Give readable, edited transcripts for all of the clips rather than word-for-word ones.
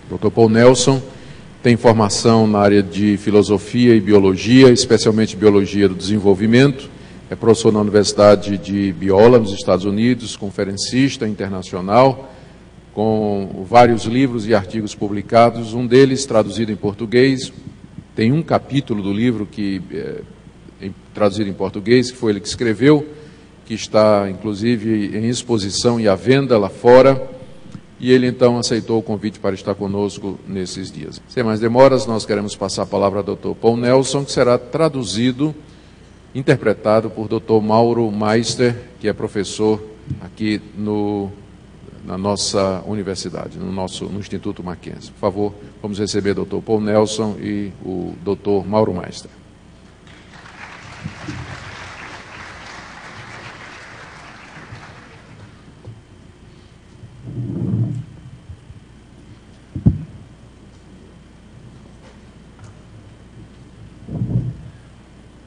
Dr. Paul Nelson tem formação na área de filosofia e biologia, especialmente biologia do desenvolvimento. É professor na Universidade de Biola, nos Estados Unidos, conferencista internacional, com vários livros e artigos publicados, um deles traduzido em português. Tem um capítulo do livro que traduzido em português, que foi ele que escreveu, que está, inclusive, em exposição e à venda lá fora, e ele, então, aceitou o convite para estar conosco nesses dias. Sem mais demoras, nós queremos passar a palavra ao Dr. Paul Nelson, que será traduzido, interpretado por Dr. Mauro Meister, que é professor aqui na nossa universidade, no Instituto Mackenzie. Por favor, vamos receber o Dr. Paul Nelson e o Dr. Mauro Meister.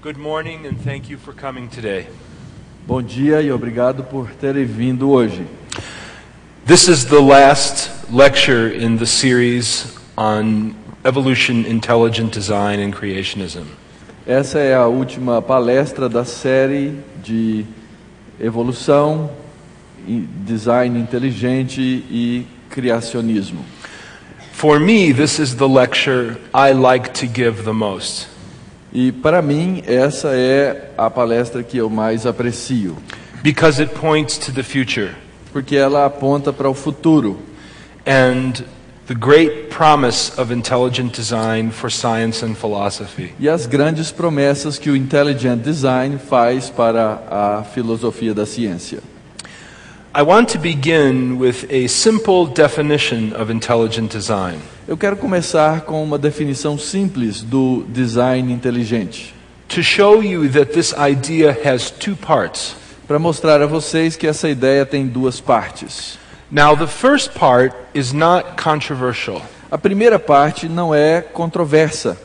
Good morning and thank you for coming today. Bom dia e obrigado por terem vindo hoje. This is the last lecture in the series on evolution, intelligent design and creationism. Essa é a última palestra da série de evolução, design inteligente e criacionismo. For me, this is the lecture I like to give the most. E para mim, essa é a palestra que eu mais aprecio. Because it points to the future. Porque ela aponta para o futuro. And the great promise of intelligent design for science and philosophy. E as grandes promessas que o Intelligent Design faz para a filosofia da ciência. I want to begin with a simple definition of intelligent design. Eu quero começar com uma definição simples do design inteligente. To show you that this idea has two parts. Para mostrar a vocês que essa ideia tem duas partes. Now, the first part is not controversial. A primeira parte não é controversa.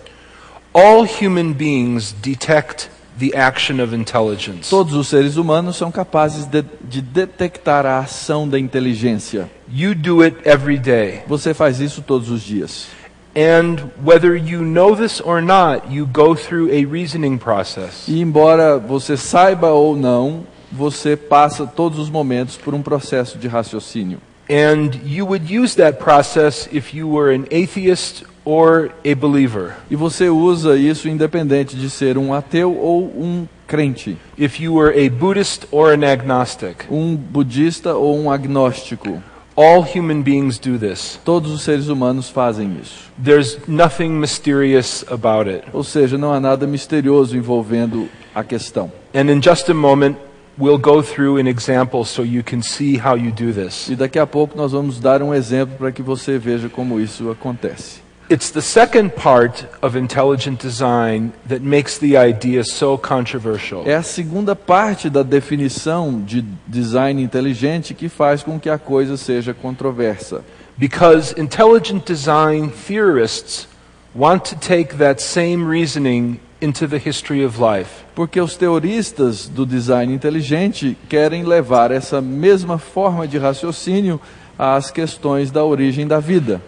All human beings detect the action of intelligence. Todos os seres humanos são capazes de detectar a ação da inteligência. You do it every day. Você faz isso todos os dias. And whether you know this or not, you go through a reasoning process. E embora você saiba ou não, você passa todos os momentos por um processo de raciocínio. And you would use that process if you were an atheist or a believer. E você usa isso independente de ser um ateu ou um crente. If you were a Buddhist or an agnostic. Um budista ou um agnóstico. All human beings do this. Todos os seres humanos fazem isso. There's nothing mysterious about it. Ou seja, não há nada misterioso envolvendo a questão. And in just a moment, we'll go through an example so you can see how you do this. E daqui a pouco nós vamos dar um exemplo para que você veja como isso acontece. It's the second part of intelligent design that makes the idea so controversial. É a segunda parte da definição de design inteligente que faz com que a coisa seja controversa. Because intelligent design theorists want to take that same reasoning into the history of life. Porque os teoristas do design inteligente querem levar essa mesma forma de raciocínio às questões da origem da vida.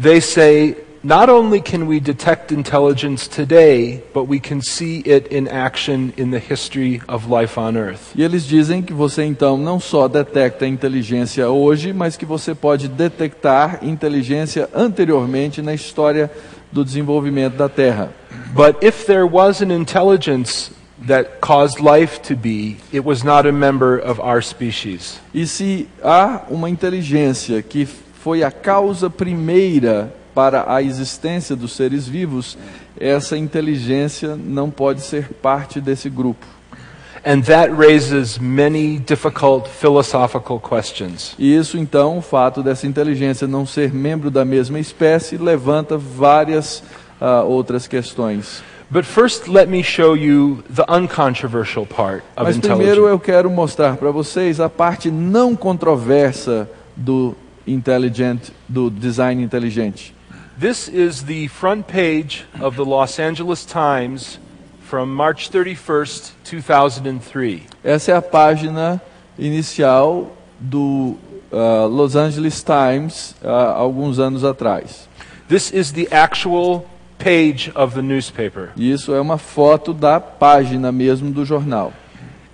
They say, not only can we detect intelligence today, but we can see it in action in the history of life on Earth. E eles dizem que você então não só detecta a inteligência hoje, mas que você pode detectar inteligência anteriormente na história do desenvolvimento da Terra. But if there was an intelligence that caused life to be, it was not a member of our species. E se há uma inteligência que foi a causa primeira para a existência dos seres vivos, essa inteligência não pode ser parte desse grupo. And that raises many difficult philosophical questions. E isso então, o fato dessa inteligência não ser membro da mesma espécie, levanta várias outras questões. But first, let me show you the uncontroversial part of Mas intelligence. primeiro eu quero mostrar para vocês a parte não controversa do design inteligente. This is the front page of the Los Angeles Times from March 31st, 2003. Essa é a página inicial do Los Angeles Times alguns anos atrás. This is the actual page of the newspaper. E isso é uma foto da página mesmo do jornal.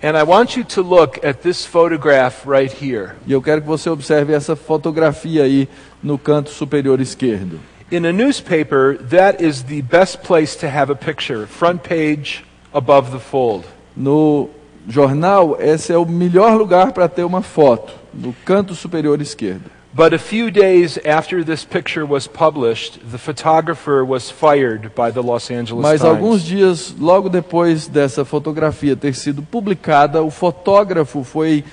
And I want you to look at this photograph right here. E eu quero que você observe essa fotografia aí no canto superior esquerdo. In a newspaper, that is the best place to have a picture, front page above the fold. No jornal, esse é o melhor lugar para ter uma foto, no canto superior esquerdo. But a few days after this picture was published, the photographer was fired by the Los Angeles Mas Times. alguns dias logo depois dessa fotografia ter sido publicada, o fotógrafo foi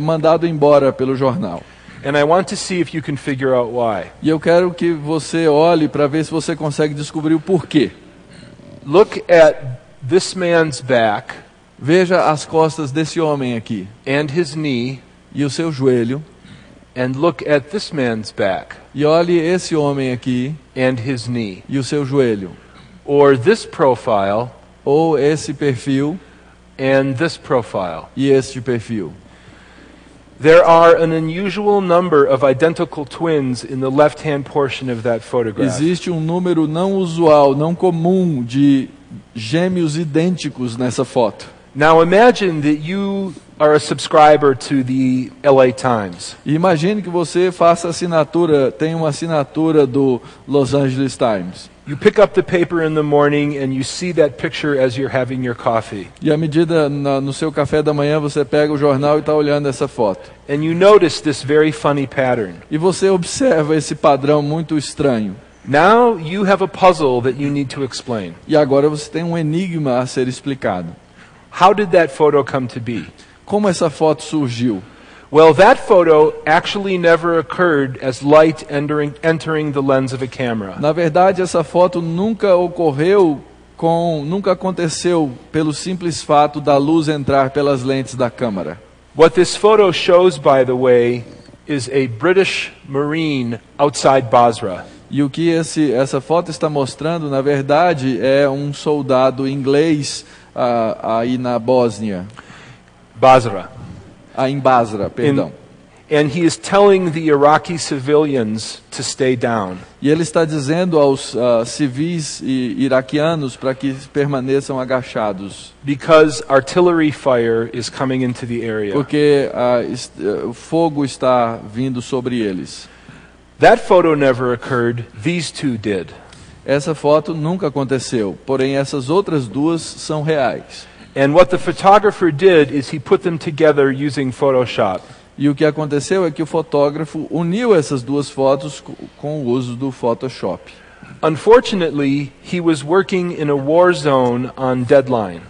mandado embora pelo jornal. And I want to see if you can figure out why. E eu quero que você olhe para ver se você consegue descobrir o porquê. Look at this man's back Veja as costas desse homem aqui and his knee, e o seu joelho. and look at this man's back E olhe esse homem aqui and his knee. e o seu joelho. Or this profile Ou esse perfil and this profile. e este perfil. There are an unusual number of identical twins in the left-hand portion of that photograph. Existe um número não usual, não comum de gêmeos idênticos nessa foto. Now imagine that you are a subscriber to the LA Times. E imagine que você faça assinatura, tem uma assinatura do Los Angeles Times. You pick up the paper in the morning and you see that picture as you're having your coffee. E à medida no seu café da manhã você pega o jornal e está olhando essa foto. And you notice this very funny pattern. E você observa esse padrão muito estranho. Now you have a puzzle that you need to explain. E agora você tem um enigma a ser explicado. How did that photo come to be? Como essa foto surgiu? Well, that photo actually never occurred as light entering the lens of a camera. Na verdade, essa foto nunca aconteceu pelo simples fato da luz entrar pelas lentes da câmera. What this photo shows, by the way, is a British Marine outside Basra. E o que essa foto está mostrando, na verdade, é um soldado inglês aí na Bósnia. Basra. Em Basra, perdão. And he is telling the Iraqi civilians to stay down. E ele está dizendo aos civis iraquianos para que permaneçam agachados. Because artillery fire is coming into the area. Porque o fogo está vindo sobre eles. That photo never occurred, these two did. Essa foto nunca aconteceu, porém essas outras duas são reais. And what the photographer did is he put them together using Photoshop. E o que aconteceu é que o fotógrafo uniu essas duas fotos com o uso do Photoshop. Unfortunately, he was working in a war zone on deadline.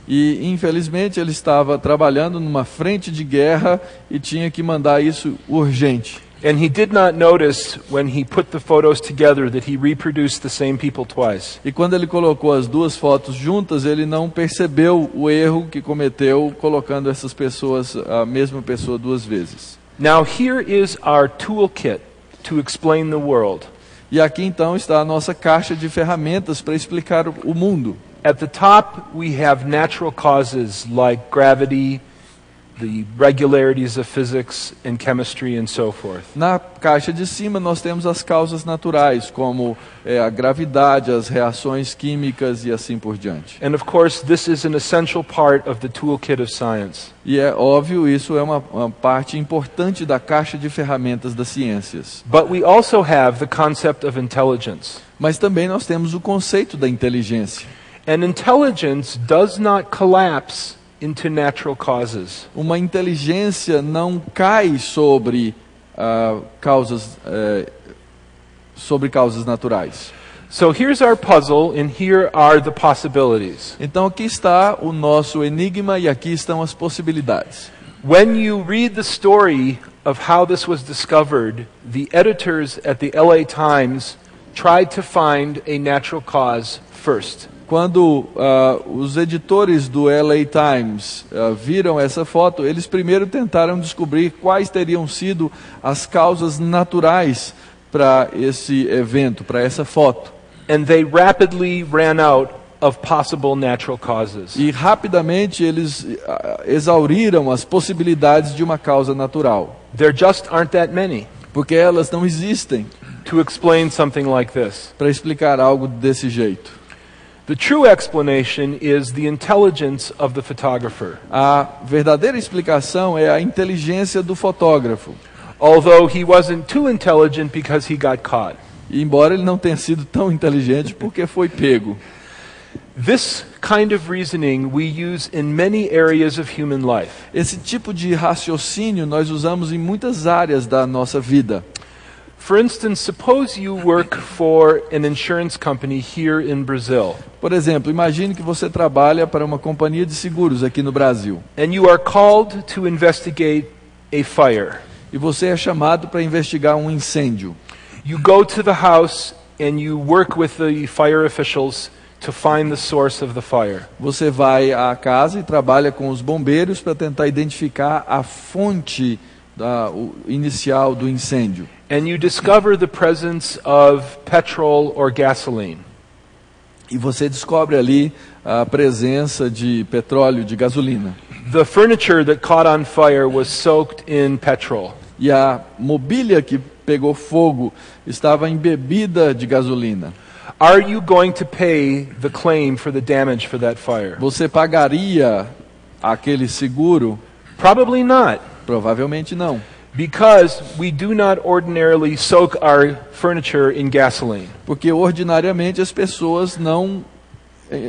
E infelizmente ele estava trabalhando numa frente de guerra e tinha que mandar isso urgente. And he did not notice when he put the photos together that he reproduced the same people twice. E quando ele colocou as duas fotos juntas, ele não percebeu o erro que cometeu colocando essas pessoas, a mesma pessoa duas vezes. Now here is our toolkit to explain the world. E aqui então está a nossa caixa de ferramentas para explicar o mundo. At the top we have natural causes like gravity, the regularities of physics and chemistry and so forth. Na caixa de cima nós temos as causas naturais, como a gravidade, as reações químicas e assim por diante. And of course this is an essential part of the toolkit of science. E é óbvio, isso é uma parte importante da caixa de ferramentas das ciências. But we also have the concept of intelligence. Mas também nós temos o conceito da inteligência. And intelligence does not collapse into natural causes. Uma inteligência não cai sobre causas naturais. So here's our puzzle and here are the possibilities. Então aqui está o nosso enigma e aqui estão as possibilidades. When you read the story of how this was discovered, the editors at the LA Times tried to find a natural cause first. Quando os editores do LA Times viram essa foto, eles primeiro tentaram descobrir quais teriam sido as causas naturais para esse evento, para essa foto. And they rapidly ran out of possible natural causes. E rapidamente eles exauriram as possibilidades de uma causa natural, There just aren't that many porque elas não existem to explain something like this. para explicar algo desse jeito. The true explanation is the intelligence of the photographer. A verdadeira explicação é a inteligência do fotógrafo, Although he wasn't too intelligent because he got caught. embora ele não tenha sido tão inteligente porque foi pego. This kind of reasoning we use in many areas of human life. Esse tipo de raciocínio nós usamos em muitas áreas da nossa vida. For instance, suppose you work for an insurance company here in Brazil, Por exemplo, imagine que você trabalha para uma companhia de seguros aqui no Brasil and you are called to investigate a fire. e você é chamado para investigar um incêndio. You go to the house and you work with the fire officials to find the source of the fire. Você vai à casa e trabalha com os bombeiros para tentar identificar a fonte inicial do incêndio. And you discover the presence of petrol or gasoline. E você descobre ali a presença de petróleo, de gasolina. The furniture that caught on fire was soaked in petrol. E a mobília que pegou fogo estava embebida de gasolina. Are you going to pay the claim for the damage for that fire? Você pagaria aquele seguro? Probably not, Provavelmente não. because we do not ordinarily soak our furniture in gasoline. Porque ordinariamente as pessoas não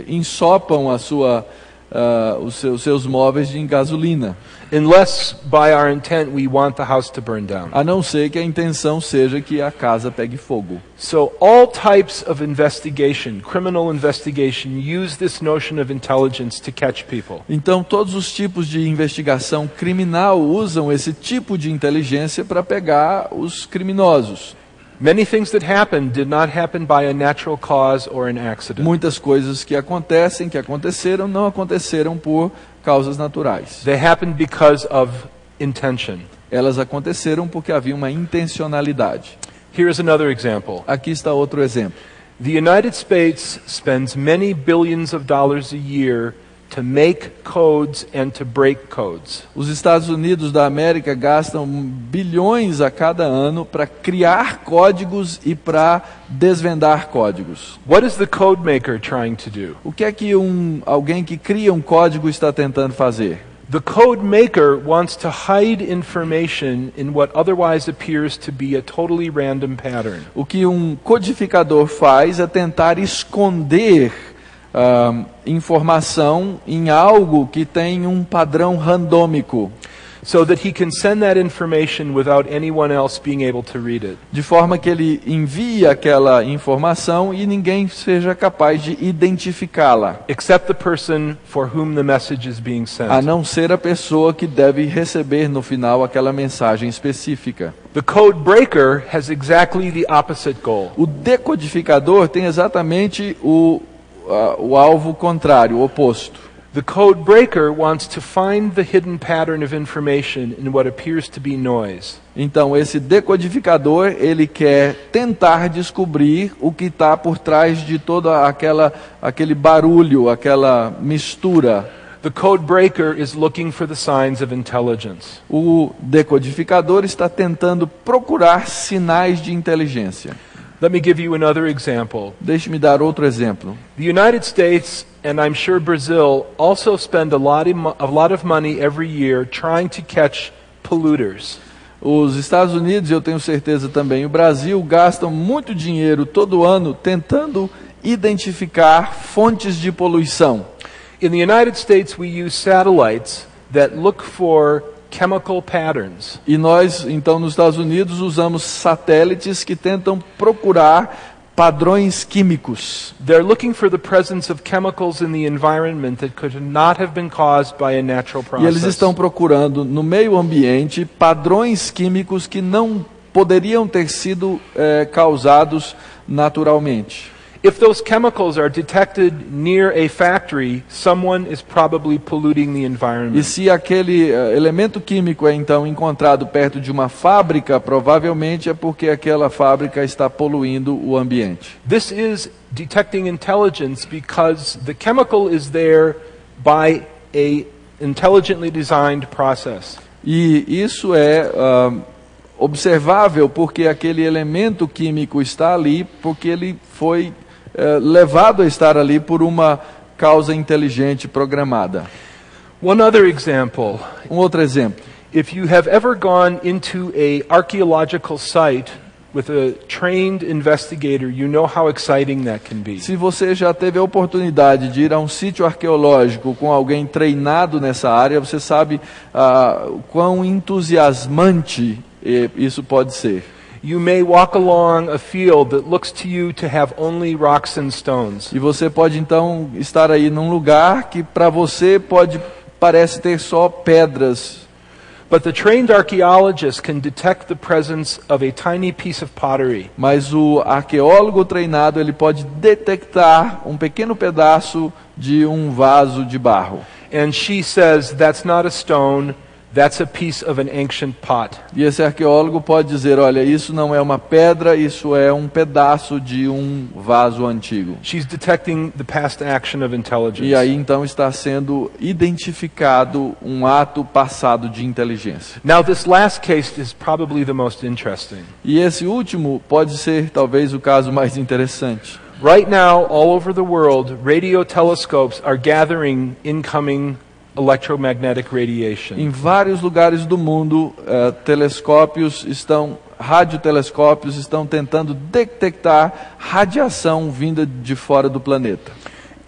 ensopam os seus móveis em gasolina. Unless by our intent we want the house to burn down. A não ser que a intenção seja que a casa pegue fogo. So all types of investigation, criminal investigation, use this notion of intelligence to catch people. Então todos os tipos de investigação criminal usam esse tipo de inteligência para pegar os criminosos. Many things that happen did not happen by a natural cause or an accident. Muitas coisas que aconteceram, não aconteceram por causas naturais. They happened because of intention. Elas aconteceram porque havia uma intencionalidade. Here's another example. Aqui está outro exemplo. The United States spends many billions of dollars a year to make codes and to break codes. Os Estados Unidos da América gastam bilhões a cada ano para criar códigos e para desvendar códigos. What is the code maker trying to do? O que é que alguém que cria um código está tentando fazer? The code maker wants to hide information in what otherwise appears to be a totally random pattern. O que um codificador faz é tentar esconder informação em algo que tem um padrão randômico, So that he can send that information without anyone else being able to read it. de forma que ele envie aquela informação e ninguém seja capaz de identificá-la, Except the person for whom the message is being a sent. não ser a pessoa que deve receber no final aquela mensagem específica. The code breaker has exactly the opposite goal. O decodificador tem exatamente o alvo contrário, o oposto. The code breaker wants to find the hidden pattern of information in what appears to be noise. Então, esse decodificador, ele quer tentar descobrir o que está por trás de todo aquele barulho, aquela mistura. The code breaker is looking for the signs of intelligence. O decodificador está tentando procurar sinais de inteligência. Let me give you another example. Deixe-me dar outro exemplo. The United States, and I'm sure Brazil, also spend a lot of money every year trying to catch polluters. Os Estados Unidos, eu tenho certeza também, o Brasil, gastam muito dinheiro todo ano tentando identificar fontes de poluição. In the United States, we use satellites that look for chemical patterns. E nós, então, nos Estados Unidos, usamos satélites que tentam procurar padrões químicos. They're looking for the presence of chemicals in the environment that could not have been caused by a natural E eles process. estão procurando no meio ambiente padrões químicos que não poderiam ter sido causados naturalmente. If those chemicals are detected near a factory, someone is probably polluting the E environment. se aquele elemento químico é então encontrado perto de uma fábrica, provavelmente é porque aquela fábrica está poluindo o ambiente. This is detecting intelligence because the chemical is there by a intelligently designed process. E isso é observável porque aquele elemento químico está ali, porque ele foi levado a estar ali por uma causa inteligente programada. One other example, Um outro exemplo. if you have ever gone into a archaeological site with a trained investigator, you know how exciting that can be. Se você já teve a oportunidade de ir a um sítio arqueológico com alguém treinado nessa área, você sabe quão entusiasmante isso pode ser. You may walk along a field that looks to you to have only rocks and stones. E você pode então estar aí num lugar que para você parece ter só pedras. But the trained archaeologist can detect the presence of a tiny piece of pottery. Mas o arqueólogo treinado, ele pode detectar um pequeno pedaço de um vaso de barro. And she says, that's not a stone, that's a piece of an ancient pot. E esse arqueólogo pode dizer, olha, isso não é uma pedra, isso é um pedaço de um vaso antigo. She's detecting the past action of intelligence. E aí então está sendo identificado um ato passado de inteligência. Now this last case is probably the most interesting. E esse último pode ser talvez o caso mais interessante. Right now, all over the world, radio telescopes are gathering incoming electromagnetic radiation. Em vários lugares do mundo, radiotelescópios estão tentando detectar radiação vinda de fora do planeta.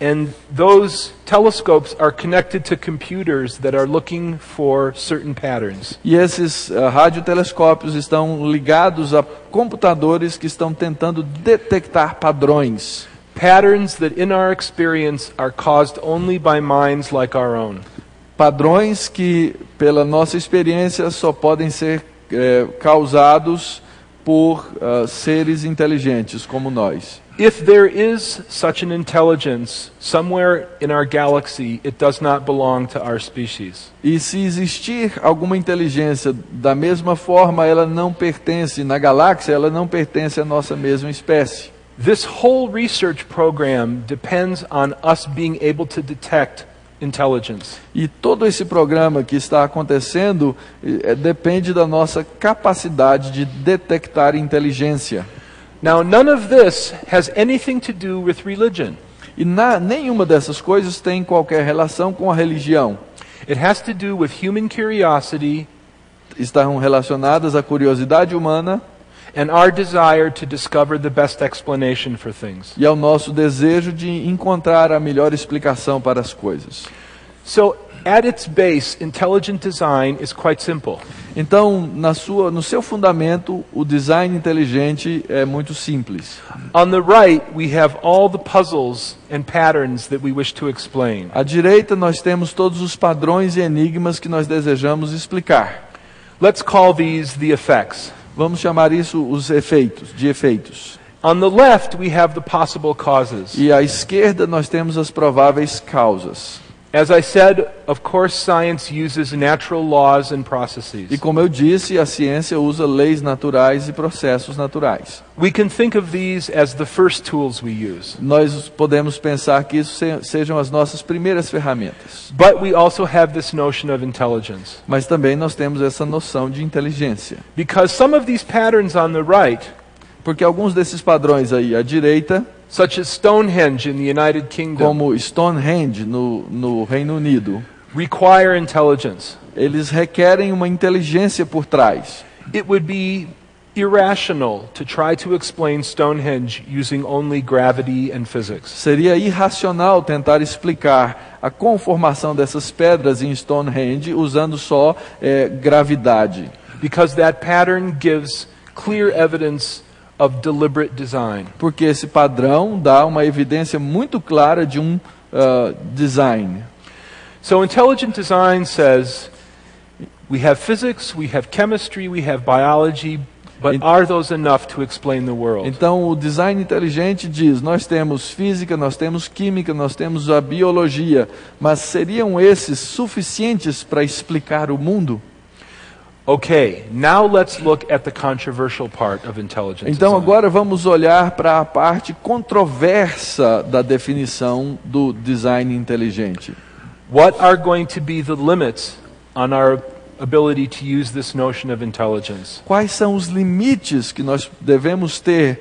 And those telescopes are connected to computers that are looking for certain patterns. E esses radiotelescópios estão ligados a computadores que estão tentando detectar padrões. Patterns that in our experience are caused only by minds like our own. Padrões que, pela nossa experiência, só podem ser causados por seres inteligentes como nós. If there is such an intelligence somewhere in our galaxy, it does not belong to our species. E se existir alguma inteligência da mesma forma, ela não pertence na galáxia, ela não pertence à nossa mesma espécie. This whole research program depends on us being able to detect intelligence. E todo esse programa que está acontecendo depende da nossa capacidade de detectar inteligência. Now, none of this has anything to do with religion. E nenhuma dessas coisas tem qualquer relação com a religião. It has to do with human curiosity Estão relacionadas à curiosidade humana and our desire to discover the best explanation for things. e ao nosso desejo de encontrar a melhor explicação para as coisas. So, at its base, intelligent design is quite simple. Então, no seu fundamento, o design inteligente é muito simples. On the right, we have all the puzzles and patterns that we wish to explain. À direita, nós temos todos os padrões e enigmas que nós desejamos explicar. Let's call these the effects. Vamos chamar isso os efeitos. On the left, we have the possible causes. E à esquerda, nós temos as prováveis causas. As I said, of course, science uses natural laws and processes. E como eu disse, a ciência usa leis naturais e processos naturais. We can think of these as the first tools we use. Nós podemos pensar que isso sejam as nossas primeiras ferramentas. But we also have this notion of intelligence. Mas também nós temos essa noção de inteligência. Because some of these patterns on the right, Porque alguns desses padrões aí à direita, such as Stonehenge in the United Kingdom, como Stonehenge no Reino Unido, require intelligence. eles requerem uma inteligência por trás. It would be irrational to try to explain Stonehenge using only gravity and physics. Seria irracional tentar explicar a conformação dessas pedras em Stonehenge usando só gravidade. Because that pattern gives clear evidence of deliberate design. Porque esse padrão dá uma evidência muito clara de um design. So intelligent design says we have physics, we have chemistry, we have biology, But are those enough to explain the world? Então, o design inteligente diz, nós temos física, nós temos química, nós temos a biologia, mas seriam esses suficientes para explicar o mundo? Okay, now let's look at the controversial part of intelligence Então, design. agora vamos olhar para a parte controversa da definição do design inteligente. What are going to be the limits on our ability to use this notion of intelligence? Quais são os limites que nós devemos ter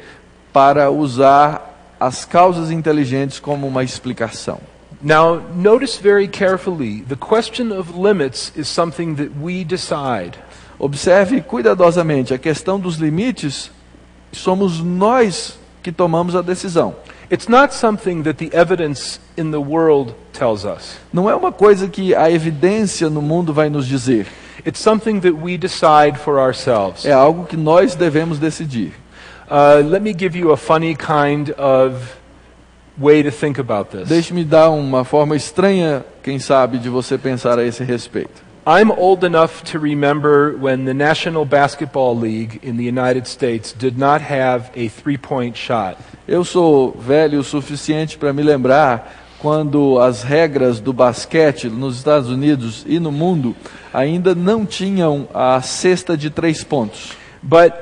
para usar as causas inteligentes como uma explicação? Now, notice very carefully, the question of limits is something that we decide. Observe cuidadosamente, a questão dos limites, somos nós que tomamos a decisão. It's not something that the evidence in the world tells us. Não é uma coisa que a evidência no mundo vai nos dizer. It's something that we decide for ourselves. É algo que nós devemos decidir. Let me give you a funny kind of way to think about this. Deixe-me dar uma forma estranha, quem sabe, de você pensar a esse respeito. I'm old enough to remember when the National Basketball League in the United States did not have a three-point shot. Eu sou velho o suficiente para me lembrar quando as regras do basquete nos Estados Unidos e no mundo ainda não tinham a cesta de 3 pontos. But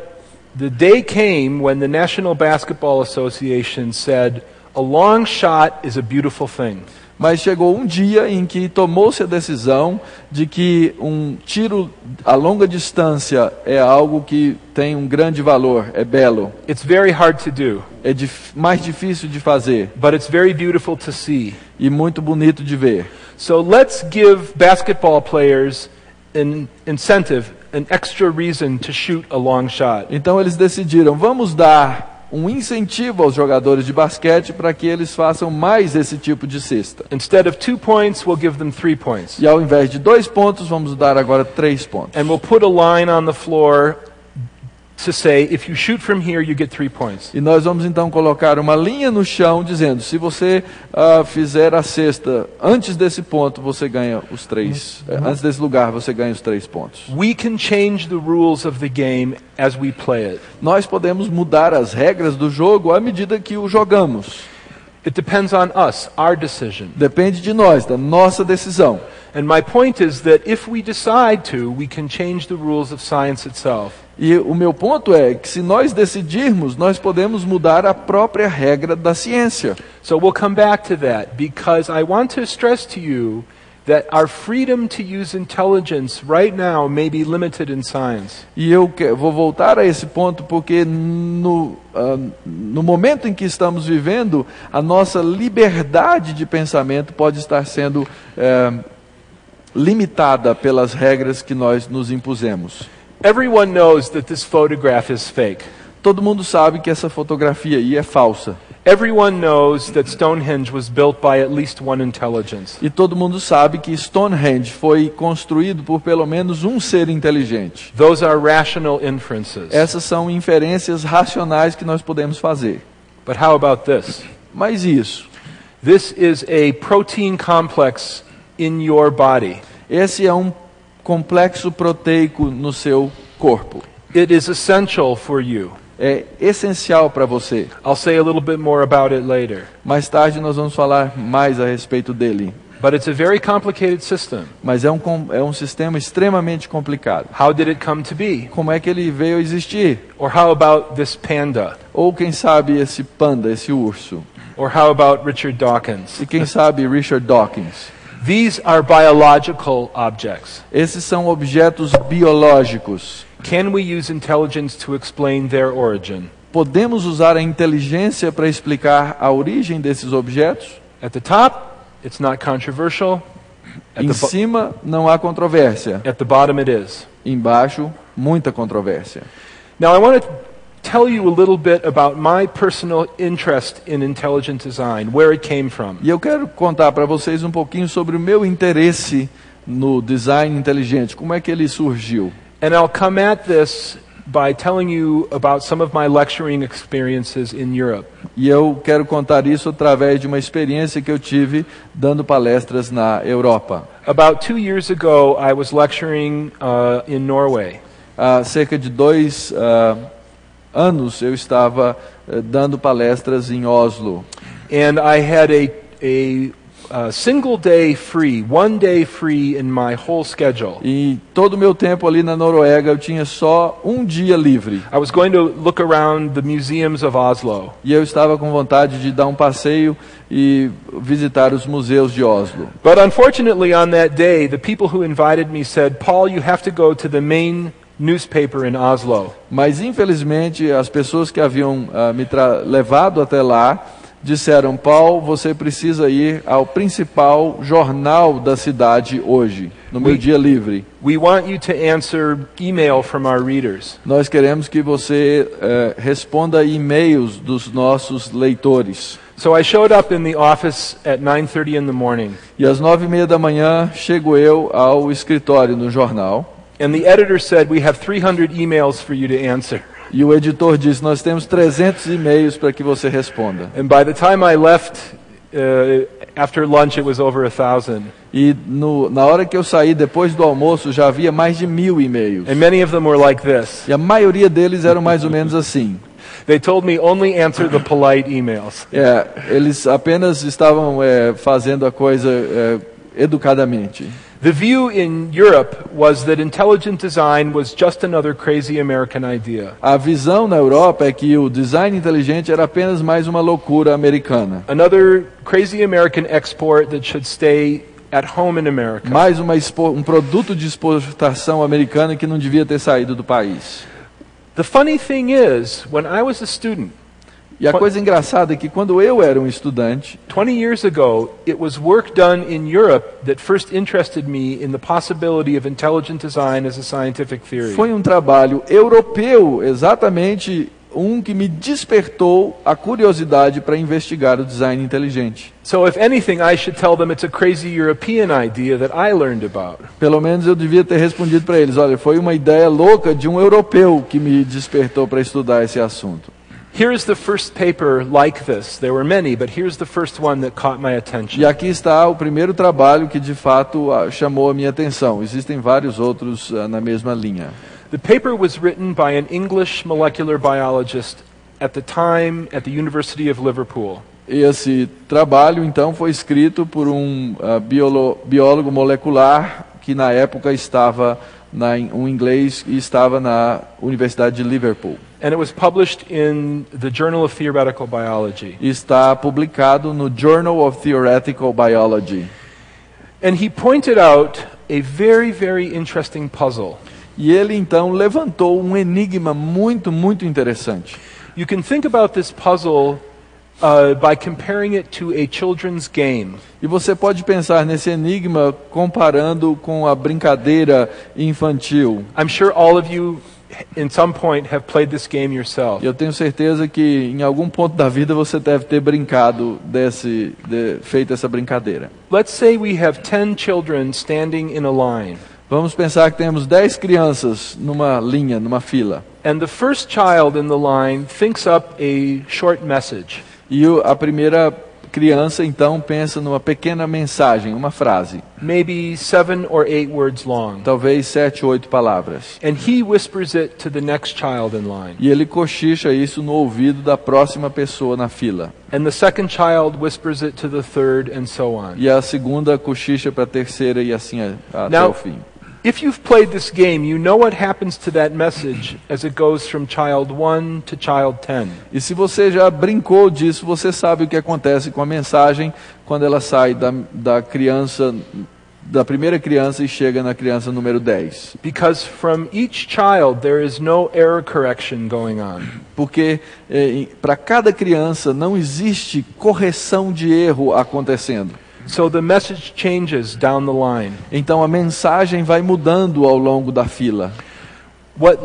the day came when the National Basketball Association said, a long shot is a beautiful thing. Mas chegou um dia em que tomou-se a decisão de que um tiro a longa distância é algo que tem um grande valor, é belo. It's very hard to do, É mais difícil de fazer but it's very beautiful to see. e muito bonito de ver. So let's give basketball players an incentive, an extra reason to shoot a long shot. Então eles decidiram, vamos dar um incentivo aos jogadores de basquete para que eles façam mais esse tipo de cesta. Instead of 2 points, we'll give them 3 points. E ao invés de 2 pontos, vamos dar agora 3 pontos. And we'll put a line on the floor to say, if you shoot from here, you get 3 points. E nós vamos então colocar uma linha no chão dizendo, se você fizer a cesta antes desse ponto, você ganha os 3. Antes desse lugar, você ganha os 3 pontos. We can change the rules of the game as we play it. Nós podemos mudar as regras do jogo à medida que o jogamos. It depends on us, our decision. Depende de nós, da nossa decisão. And my point is that if we decide to, we can change the rules of science itself. E o meu ponto é que se nós decidirmos, nós podemos mudar a própria regra da ciência. So we'll come back to that because I want to stress to you that our freedom to use intelligence right now may be limited in science. E eu vou voltar a esse ponto porque no momento em que estamos vivendo, a nossa liberdade de pensamento pode estar sendo limitada pelas regras que nós nos impusemos. Everyone knows that this photograph is fake. Todo mundo sabe que essa fotografia aí é falsa. Everyone knows that Stonehenge was built by at least one intelligence. E todo mundo sabe que Stonehenge foi construído por pelo menos um ser inteligente. Those are rational inferences. Essas são inferências racionais que nós podemos fazer. But how about this? Mas isso, This is a protein complex in your body. esse é um complexo proteico no seu corpo. It is essential for you. É essencial para você. I'll say a little bit more about it later. Mais tarde nós vamos falar mais a respeito dele. But it's a very complicated system. Mas é um sistema extremamente complicado. How did it come to be? Como é que ele veio a existir? Or how about this panda? Ou quem sabe esse panda, esse urso? Or how about Richard Dawkins? E quem sabe Richard Dawkins? These are biological objects. Esses são objetos biológicos. Can we use intelligence to explain their origin? Podemos usar a inteligência para explicar a origem desses objetos? At the top, it's not controversial. Em cima não há controvérsia. At the bottom, it is. Embaixo, muita controvérsia. Now, I want to tell you a little bit about my personal interest in intelligent design, where it came from. E eu quero contar para vocês um pouquinho sobre o meu interesse no design inteligente, como é que ele surgiu. And I'll come at this by telling you about some of my lecturing experiences in Europe. E eu quero contar isso através de uma experiência que eu tive dando palestras na Europa. About 2 years ago, I was lecturing in Norway. há cerca de 2 anos eu estava dando palestras em Oslo. And I had a single day free, 1 day free in my whole schedule. E todo o meu tempo ali na Noruega eu tinha só um dia livre. I was going to look around the museums of Oslo. E eu estava com vontade de dar um passeio e visitar os museus de Oslo. But unfortunately on that day, the people who invited me said, "Paul, you have to go to the main newspaper in Oslo." Mas infelizmente as pessoas que haviam me levado até lá disseram: Paul, você precisa ir ao principal jornal da cidade hoje, no meu dia livre. We want you to answer email from our readers. Nós queremos que você responda e-mails dos nossos leitores. So I showed up in the office at 9:30 in the morning. E às 9:30 da manhã chego eu ao escritório no jornal. And the editor said, "We have 300 emails for you to answer." E o editor disse: nós temos 300 e-mails para que você responda. And by the time I left after lunch, it was over 1,000. E na hora que eu saí, depois do almoço, já havia mais de 1.000 e-mails. And many of them were like this. E a maioria deles eram mais ou menos assim. They told me only answer the polite emails. Eles apenas estavam fazendo a coisa educadamente. The view in Europe was that intelligent design was just another crazy American idea. A visão na Europa é que o design inteligente era apenas mais uma loucura americana. Another crazy American export that should stay at home in America. Mais um produto de exportação americana que não devia ter saído do país. The funny thing is, when I was a student, E a coisa engraçada é que quando eu era um estudante, 20 years ago, it was work done in Europe that first interested me in the possibility of intelligent design as a scientific theory. foi um trabalho europeu, exatamente que me despertou a curiosidade para investigar o design inteligente. So if anything, I should tell them it's a crazy European idea that I learned about. Pelo menos eu devia ter respondido para eles: olha, foi uma ideia louca de um europeu que me despertou para estudar esse assunto. Here's the first paper like this. There were many, but here's the first one that caught my attention. E aqui está o primeiro trabalho que de fato chamou a minha atenção. Existem vários outros na mesma linha. The paper was written by an English molecular biologist at the time at the University of Liverpool. Esse trabalho então foi escrito por um biólogo molecular que na época estava um inglês e estava na Universidade de Liverpool. And it was published in the Journal of Theoretical Biology. Está publicado no Journal of Theoretical Biology. And he pointed out a very, very interesting puzzle. E ele então levantou um enigma muito, muito interessante. You can think about this puzzle by comparing it to a children's game. E você pode pensar nesse enigma comparando com a brincadeira infantil. I'm sure all of you in some point have played this game yourself. Eu tenho certeza que em algum ponto da vida você deve ter brincado feito essa brincadeira. Let's say we have 10 children standing in a line. Vamos pensar que temos 10 crianças numa linha, numa fila. And the first child in the line thinks up a short message. E a primeira criança então pensa numa pequena mensagem, uma frase. Maybe 7 or 8 words long. Talvez 7 ou 8 palavras. And he whispers it to the next child in line. E ele cochicha isso no ouvido da próxima pessoa na fila. And the second child whispers it to the third and so on. E a segunda cochicha para a terceira e assim até o fim. If you've played this game, you know what happens to that message as it goes from child 1 to child 10. E se você já brincou disso, você sabe o que acontece com a mensagem quando ela sai da primeira criança e chega na criança número 10. Because from each child there is no error correction going on. Porque para cada criança não existe correção de erro acontecendo. So the message changes down the line. Então a mensagem vai mudando ao longo da fila. What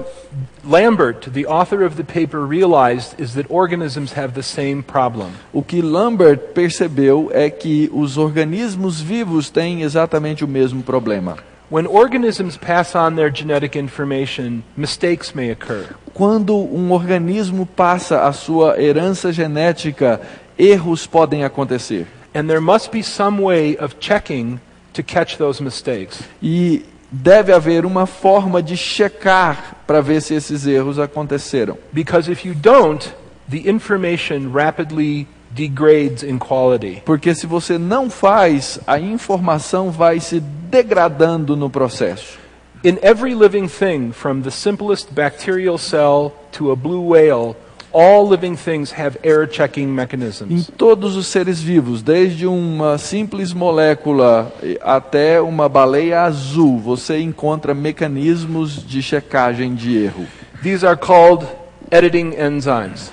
Lambert, the author of the paper, realized is that organisms have the same problem. O que Lambert percebeu é que os organismos vivos têm exatamente o mesmo problema. When organisms pass on their genetic information, mistakes may occur. Quando um organismo passa a sua herança genética, erros podem acontecer. And there must be some way of checking to catch those mistakes. E deve haver uma forma de checar para ver se esses erros aconteceram. Because if you don't, the information rapidly degrades in quality. Porque se você não faz, a informação vai se degradando no processo. In every living thing, from the simplest bacterial cell to a blue whale, all living things have error checking Em mechanisms. todos os seres vivos, desde uma simples molécula até uma baleia azul, você encontra mecanismos de checagem de erro. These are called editing enzymes.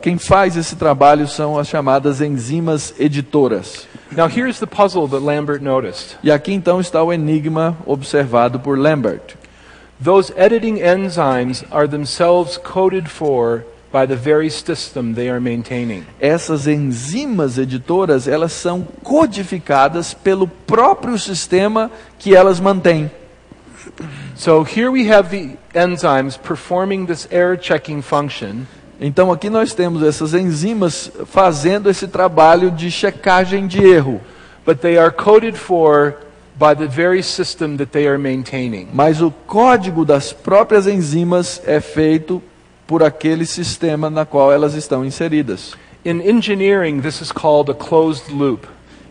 Quem faz esse trabalho são as chamadas enzimas editoras. Now here's the puzzle that Lambert noticed. E aqui então está o enigma observado por Lambert. Those editing enzymes are themselves coded for by the very system they are maintaining. Essas enzimas editoras, elas são codificadas pelo próprio sistema que elas mantêm. So here we have the enzymes performing this error checking function. Então aqui nós temos essas enzimas fazendo esse trabalho de checagem de erro. But they are coded for by the very system that they are maintaining. Mas o código das próprias enzimas é feito por aquele sistema na qual elas estão inseridas. In engineering, this is called a closed loop.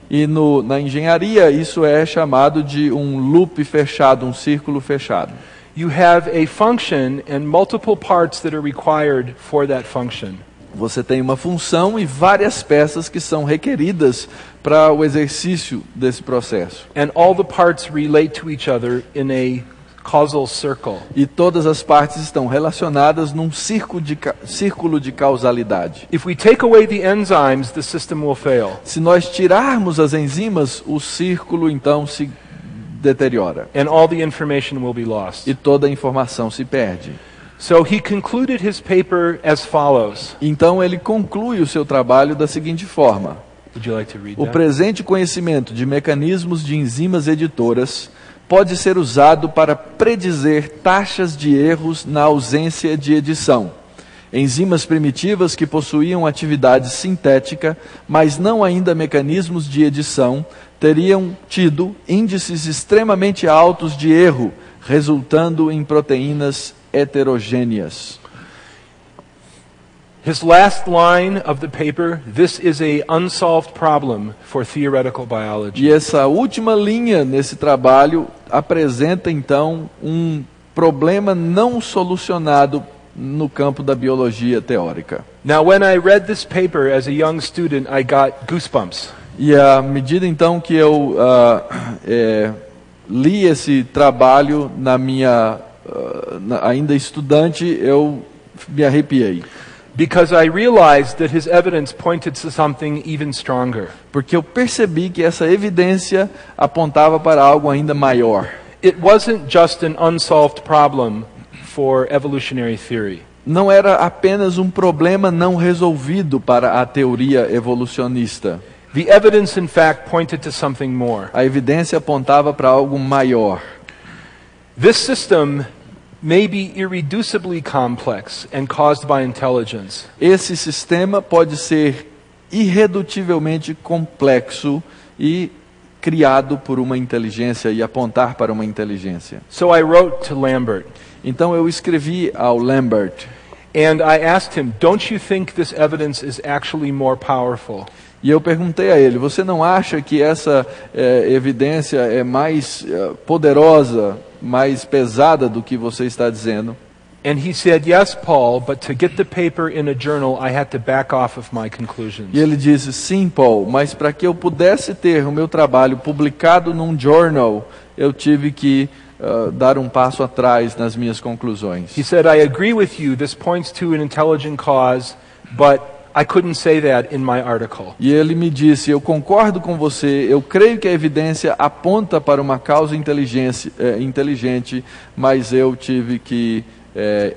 E na engenharia isso é chamado de um loop fechado, um círculo fechado. You have a function and multiple parts that are required for that function. Você tem uma função e várias peças que são requeridas para o exercício desse processo. And all the parts relate to each other in a causal circle. E todas as partes estão relacionadas num círculo de causalidade. If we take away the enzymes, the system will fail. Se nós tirarmos as enzimas, o círculo então se deteriora. And all the information will be lost. E toda a informação se perde. So he concluded his paper as follows. Então ele conclui o seu trabalho da seguinte forma: Would you like to read o that? presente conhecimento de mecanismos de enzimas editoras pode ser usado para predizer taxas de erros na ausência de edição. Enzimas primitivas que possuíam atividade sintética, mas não ainda mecanismos de edição, teriam tido índices extremamente altos de erro, resultando em proteínas heterogêneas. His last line of the paper, this is a unsolved problem for theoretical biology. E essa última linha nesse trabalho apresenta então um problema não solucionado no campo da biologia teórica. Now, when I read this paper as a young student, I got goosebumps. E à medida então que eu li esse trabalho ainda estudante, eu me arrepiei. Because I realized that his evidence pointed to something even stronger. Porque eu percebi que essa evidência apontava para algo ainda maior. It wasn't just an unsolved problem for evolutionary theory. Não era apenas um problema não resolvido para a teoria evolucionista. The evidence, in fact, pointed to something more. A evidência apontava para algo maior. This system may be irreducibly complex and caused by intelligence. Esse sistema pode ser irredutivelmente complexo e criado por uma inteligência e apontar para uma inteligência. So I wrote to Lambert. Então eu escrevi ao Lambert. And I asked him, don't you think this evidence is actually more powerful? E eu perguntei a ele, você não acha que essa evidência é mais poderosa, mais pesada do que você está dizendo? And he said, yes, Paul, but to get the paper in a journal, I had to back off of my conclusions. E ele disse, sim, Paul, mas para que eu pudesse ter o meu trabalho publicado num journal, eu tive que dar um passo atrás nas minhas conclusões. He said, I agree with you, this points to an intelligent cause, but I couldn't say that in my article. E ele me disse, eu concordo com você, eu creio que a evidência aponta para uma causa inteligente, mas eu tive que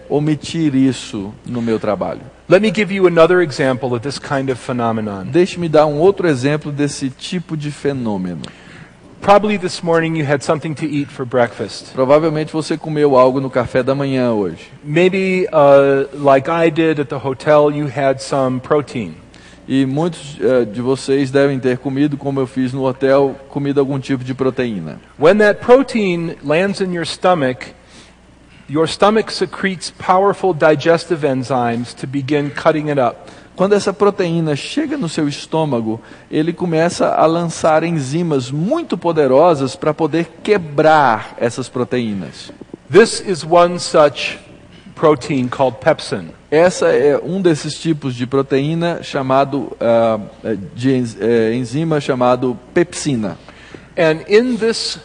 omitir isso no meu trabalho. Let me give you another example of this kind of phenomenon. Deixe-me dar um outro exemplo desse tipo de fenômeno. Probably this morning you had something to eat for breakfast. Provavelmente você comeu algo no café da manhã hoje. Maybe, like I did at the hotel, you had some protein. E muitos de vocês devem ter comido, como eu fiz no hotel, comido algum tipo de proteína. When that protein lands in your stomach, your stomach secretes powerful digestive enzymes to begin cutting it up. Quando essa proteína chega no seu estômago, ele começa a lançar enzimas muito poderosas para poder quebrar essas proteínas. This is one such protein called pepsin. Essa é um desses tipos de proteína chamado enzima chamado pepsina. And in this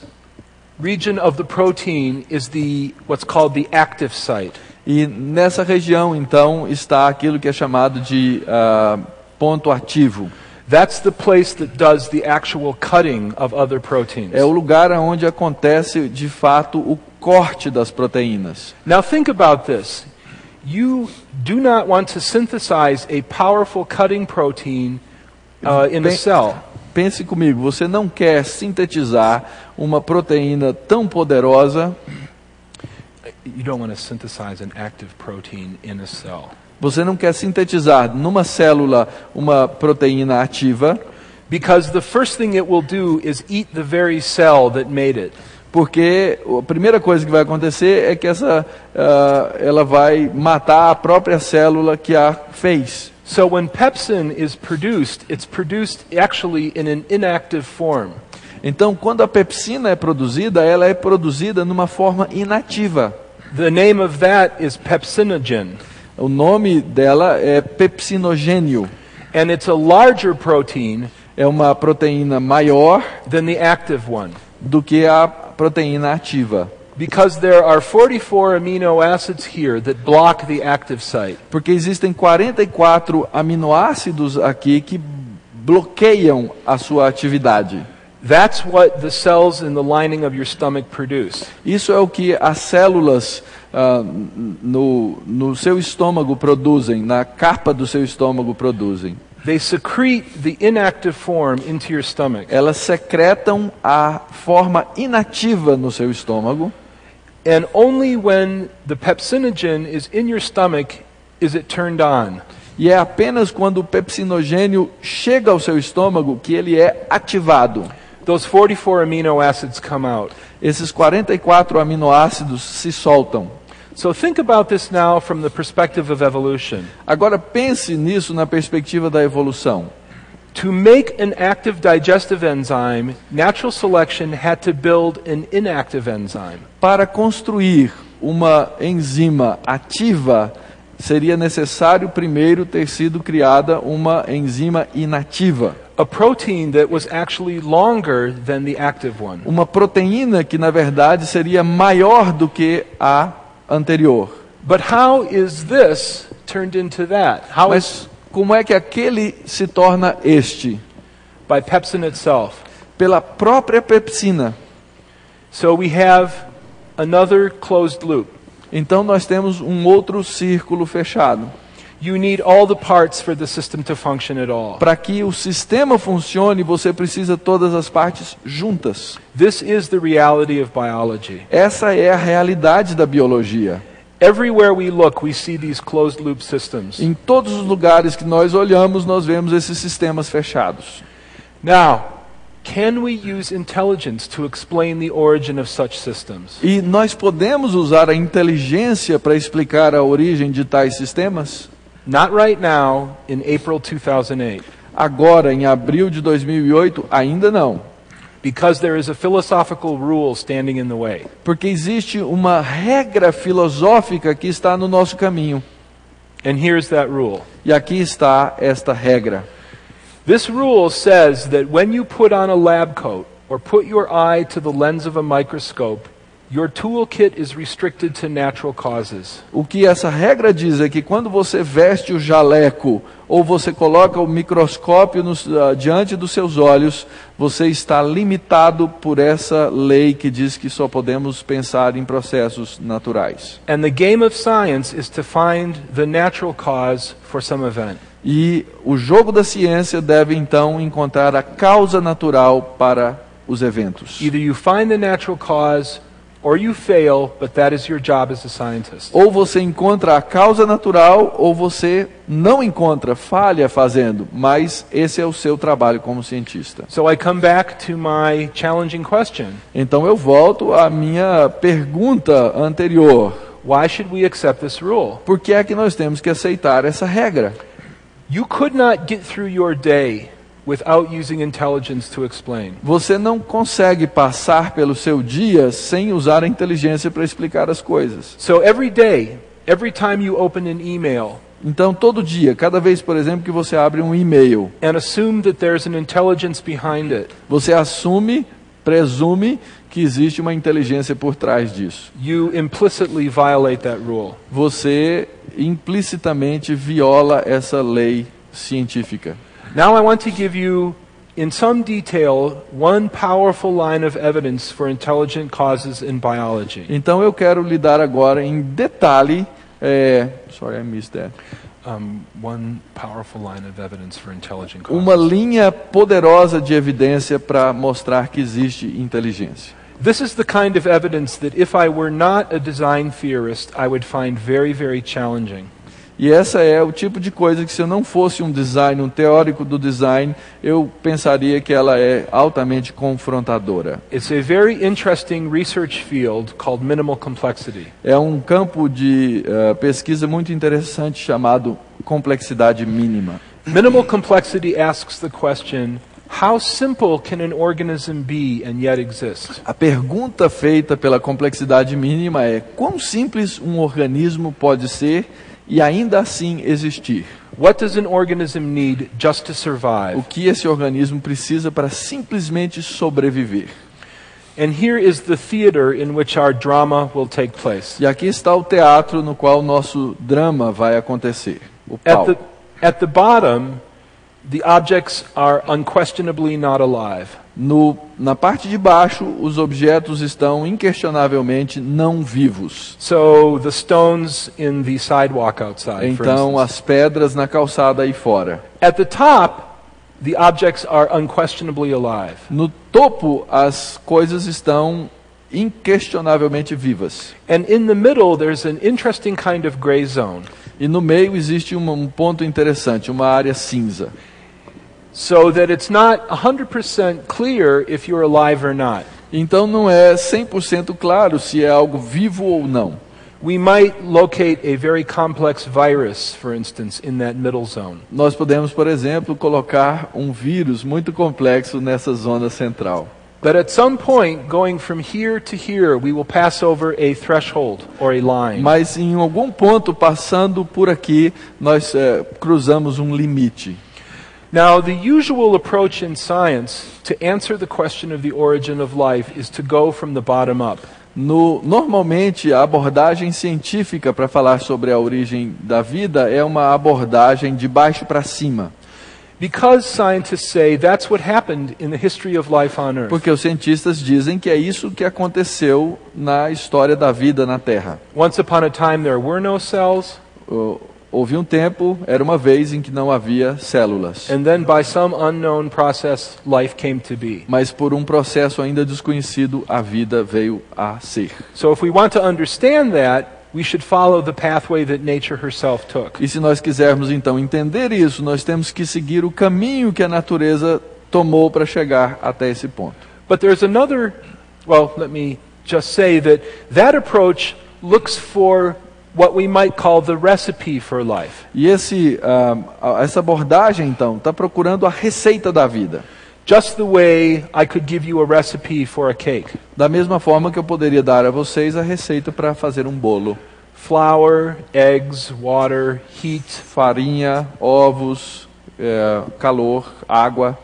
region of the protein is what's called the active site. E nessa região, então, está aquilo que é chamado de ponto ativo. That's the place that does the actual cutting of other proteins. É o lugar onde acontece, de fato, o corte das proteínas. Now think about this. You do not want to synthesize a powerful cutting protein in a cell. Pense comigo, você não quer sintetizar uma proteína tão poderosa. You don't want to synthesize an active protein in a cell. Você não quer sintetizar numa célula uma proteína ativa. Because the first thing it will do is eat the very cell that made it. Porque a primeira coisa que vai acontecer é que ela vai matar a própria célula que a fez. So when pepsin is produced, it's produced actually in an inactive form. Então, quando a pepsina é produzida, ela é produzida numa forma inativa. The name of that is pepsinogen. O nome dela é pepsinogênio. And it's a larger protein É uma proteína maior than the active one. do que a proteína ativa. Because there are 44 amino acids here that block the active site. Porque existem 44 aminoácidos aqui que bloqueiam a sua atividade. That's what the cells in the lining of your stomach produce. Isso é o que as células no seu estômago produzem, na capa do seu estômago produzem. They secrete the inactive form into your stomach. Elas secretam a forma inativa no seu estômago. And only when the pepsinogen is in your stomach is it turned on. E é apenas quando o pepsinogênio chega ao seu estômago que ele é ativado. Those 44 amino acids come out. Esses 44 aminoácidos se soltam. So think about this now from the perspective of evolution. Agora pense nisso na perspectiva da evolução. To make an active digestive enzyme, natural selection had to build an inactive enzyme. Para construir uma enzima ativa, seria necessário primeiro ter sido criada uma enzima inativa. A protein that was actually longer than the active one. Uma proteína que na verdade seria maior do que a anterior. But how is this turned into that? Mas como é que aquele se torna este? By pepsin itself. Pela própria pepsina. So we have another closed loop. Então nós temos um outro círculo fechado. You need all the parts for the system to function at all. Para que o sistema funcione, você precisa todas as partes juntas. This is the reality of biology. Essa é a realidade da biologia. Everywhere we look, we see these closed loop systems. Em todos os lugares que nós olhamos, nós vemos esses sistemas fechados. Now, can we use intelligence to explain the origin of such systems? E nós podemos usar a inteligência para explicar a origem de tais sistemas? Not right now, in April 2008. Agora, em abril de 2008, ainda não. Because there is a philosophical rule standing in the way. Porque existe uma regra filosófica que está no nosso caminho. And here's that rule. E aqui está esta regra. This rule says that when you put on a lab coat or put your eye to the lens of a microscope, your toolkit is restricted to natural causes. O que essa regra diz é que quando você veste o jaleco ou você coloca o microscópio diante dos seus olhos, você está limitado por essa lei que diz que só podemos pensar em processos naturais. And the game of science is to find the natural cause for some event. E o jogo da ciência deve então encontrar a causa natural para os eventos. Either you find the natural cause or you fail, but that is your job as a scientist. Ou você encontra a causa natural, ou você não encontra, falha fazendo, mas esse é o seu trabalho como cientista. So I come back to my challenging question. Então eu volto à minha pergunta anterior. Why should we accept this rule? Por que é que nós temos que aceitar essa regra? You could not get through your day without using intelligence to explain. Você não consegue passar pelo seu dia sem usar a inteligência para explicar as coisas. So every day, every time you open an email, Então, todo dia, cada vez, por exemplo, que você abre um e-mail, and assume that there's an intelligence behind it, você presume que existe uma inteligência por trás disso. you implicitly violate that rule. Você implicitamente viola essa lei científica. Now I want to give you, in some detail, one powerful line of evidence for intelligent causes in biology. Então, eu quero lhe dar agora em detalhe. Sorry, I missed that. One powerful line of evidence for intelligent causes. Uma linha poderosa de evidência para mostrar que existe inteligência. This is the kind of evidence that if I were not a design theorist, I would find very, very challenging. E essa é o tipo de coisa que, se eu não fosse um teórico do design, eu pensaria que ela é altamente confrontadora. It's a very interesting research field called minimal complexity. É um campo de pesquisa muito interessante chamado complexidade mínima. Minimal complexity asks the question, how simple can an organism be and yet exist? A pergunta feita pela complexidade mínima é: quão simples um organismo pode ser e ainda assim existir? What does an organism need just to survive? O que esse organismo precisa para simplesmente sobreviver? And here is the theater in which our drama will take place. E aqui está o teatro no qual o nosso drama vai acontecer. O palco. At the bottom, the objects are unquestionably not alive. Na parte de baixo, os objetos estão inquestionavelmente não vivos. So the stones in the sidewalk outside, for Então, instance. as pedras na calçada aí fora. At the top, the objects are unquestionably alive. No topo, as coisas estão inquestionavelmente vivas. And in the middle, there's an interesting kind of gray zone. E no meio existe um ponto interessante, uma área cinza. So that it's not 100% clear if you're alive or not. Então não é 100% claro se é algo vivo ou não. We might locate a very complex virus, for instance, in that middle zone. Nós podemos, por exemplo, colocar um vírus muito complexo nessa zona central. But at some point, going from here to here, we will pass over a threshold or a line. Mas em algum ponto, passando por aqui, nós cruzamos um limite. Now, the usual approach in science to answer the question of the origin of life is to go from the bottom up. Normalmente, a abordagem científica para falar sobre a origem da vida é uma abordagem de baixo para cima. Because scientists say that's what happened in the history of life on Earth. Porque os cientistas dizem que é isso que aconteceu na história da vida na Terra. Once upon a time there were no cells. Houve um tempo, era uma vez em que não havia células. And then by some unknown process, life came to be. Mas por um processo ainda desconhecido, a vida veio a ser. So if we want to understand that, we should follow the pathway that nature herself took. E se nós quisermos então entender isso, nós temos que seguir o caminho que a natureza tomou para chegar até esse ponto. But there's another, let me just say that approach looks for what we might call the recipe for life. E essa abordagem então está procurando a receita da vida. Just the way I could give you a recipe for a cake. Da mesma forma que eu poderia dar a vocês a receita para fazer um bolo. Flour, eggs, water, heat. Farinha, ovos, calor, água.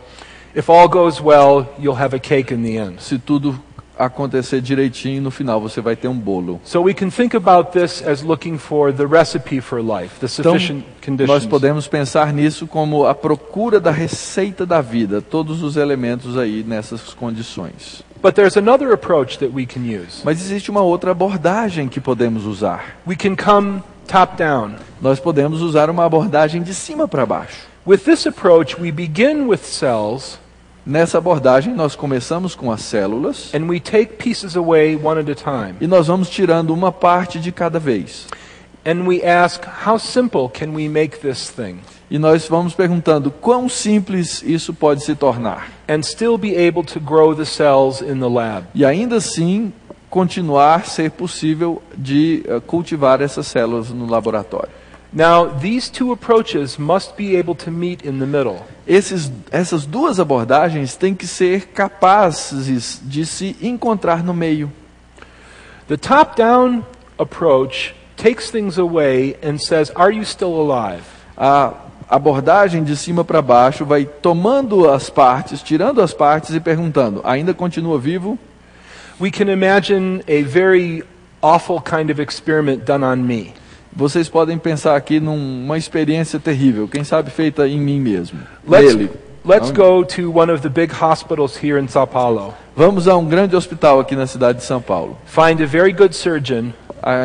If all goes well, you'll have a cake in the end. Se tudo acontecer direitinho, no final você vai ter um bolo. So we can think about this as looking for the recipe for life, the sufficient conditions. Nós podemos pensar nisso como a procura da receita da vida, todos os elementos aí nessas condições. But there's another approach that we can use. Mas existe uma outra abordagem que podemos usar. We can come top down. Nós podemos usar uma abordagem de cima para baixo. With this approach, we begin with cells. Nessa abordagem, nós começamos com as células. And we take pieces away one at a time. E nós vamos tirando uma parte de cada vez. And we ask, how simple can we make this thing? E nós vamos perguntando quão simples isso pode se tornar. And still be able to grow the cells in the lab. E ainda assim continuar ser possível de cultivar essas células no laboratório. Now, these two approaches must be able to meet in the middle. Essas duas abordagens têm que ser capazes de se encontrar no meio. The top-down approach takes things away and says, "Are you still alive?" A abordagem de cima para baixo vai tomando as partes, tirando as partes e perguntando: ainda continua vivo? We can imagine a very awful kind of experiment done on me. Vocês podem pensar aqui numa experiência terrível, quem sabe feita em mim mesmo. Let's go to one of the big hospitals here in São Paulo. Vamos a um grande hospital aqui na cidade de São Paulo. Find a very good surgeon.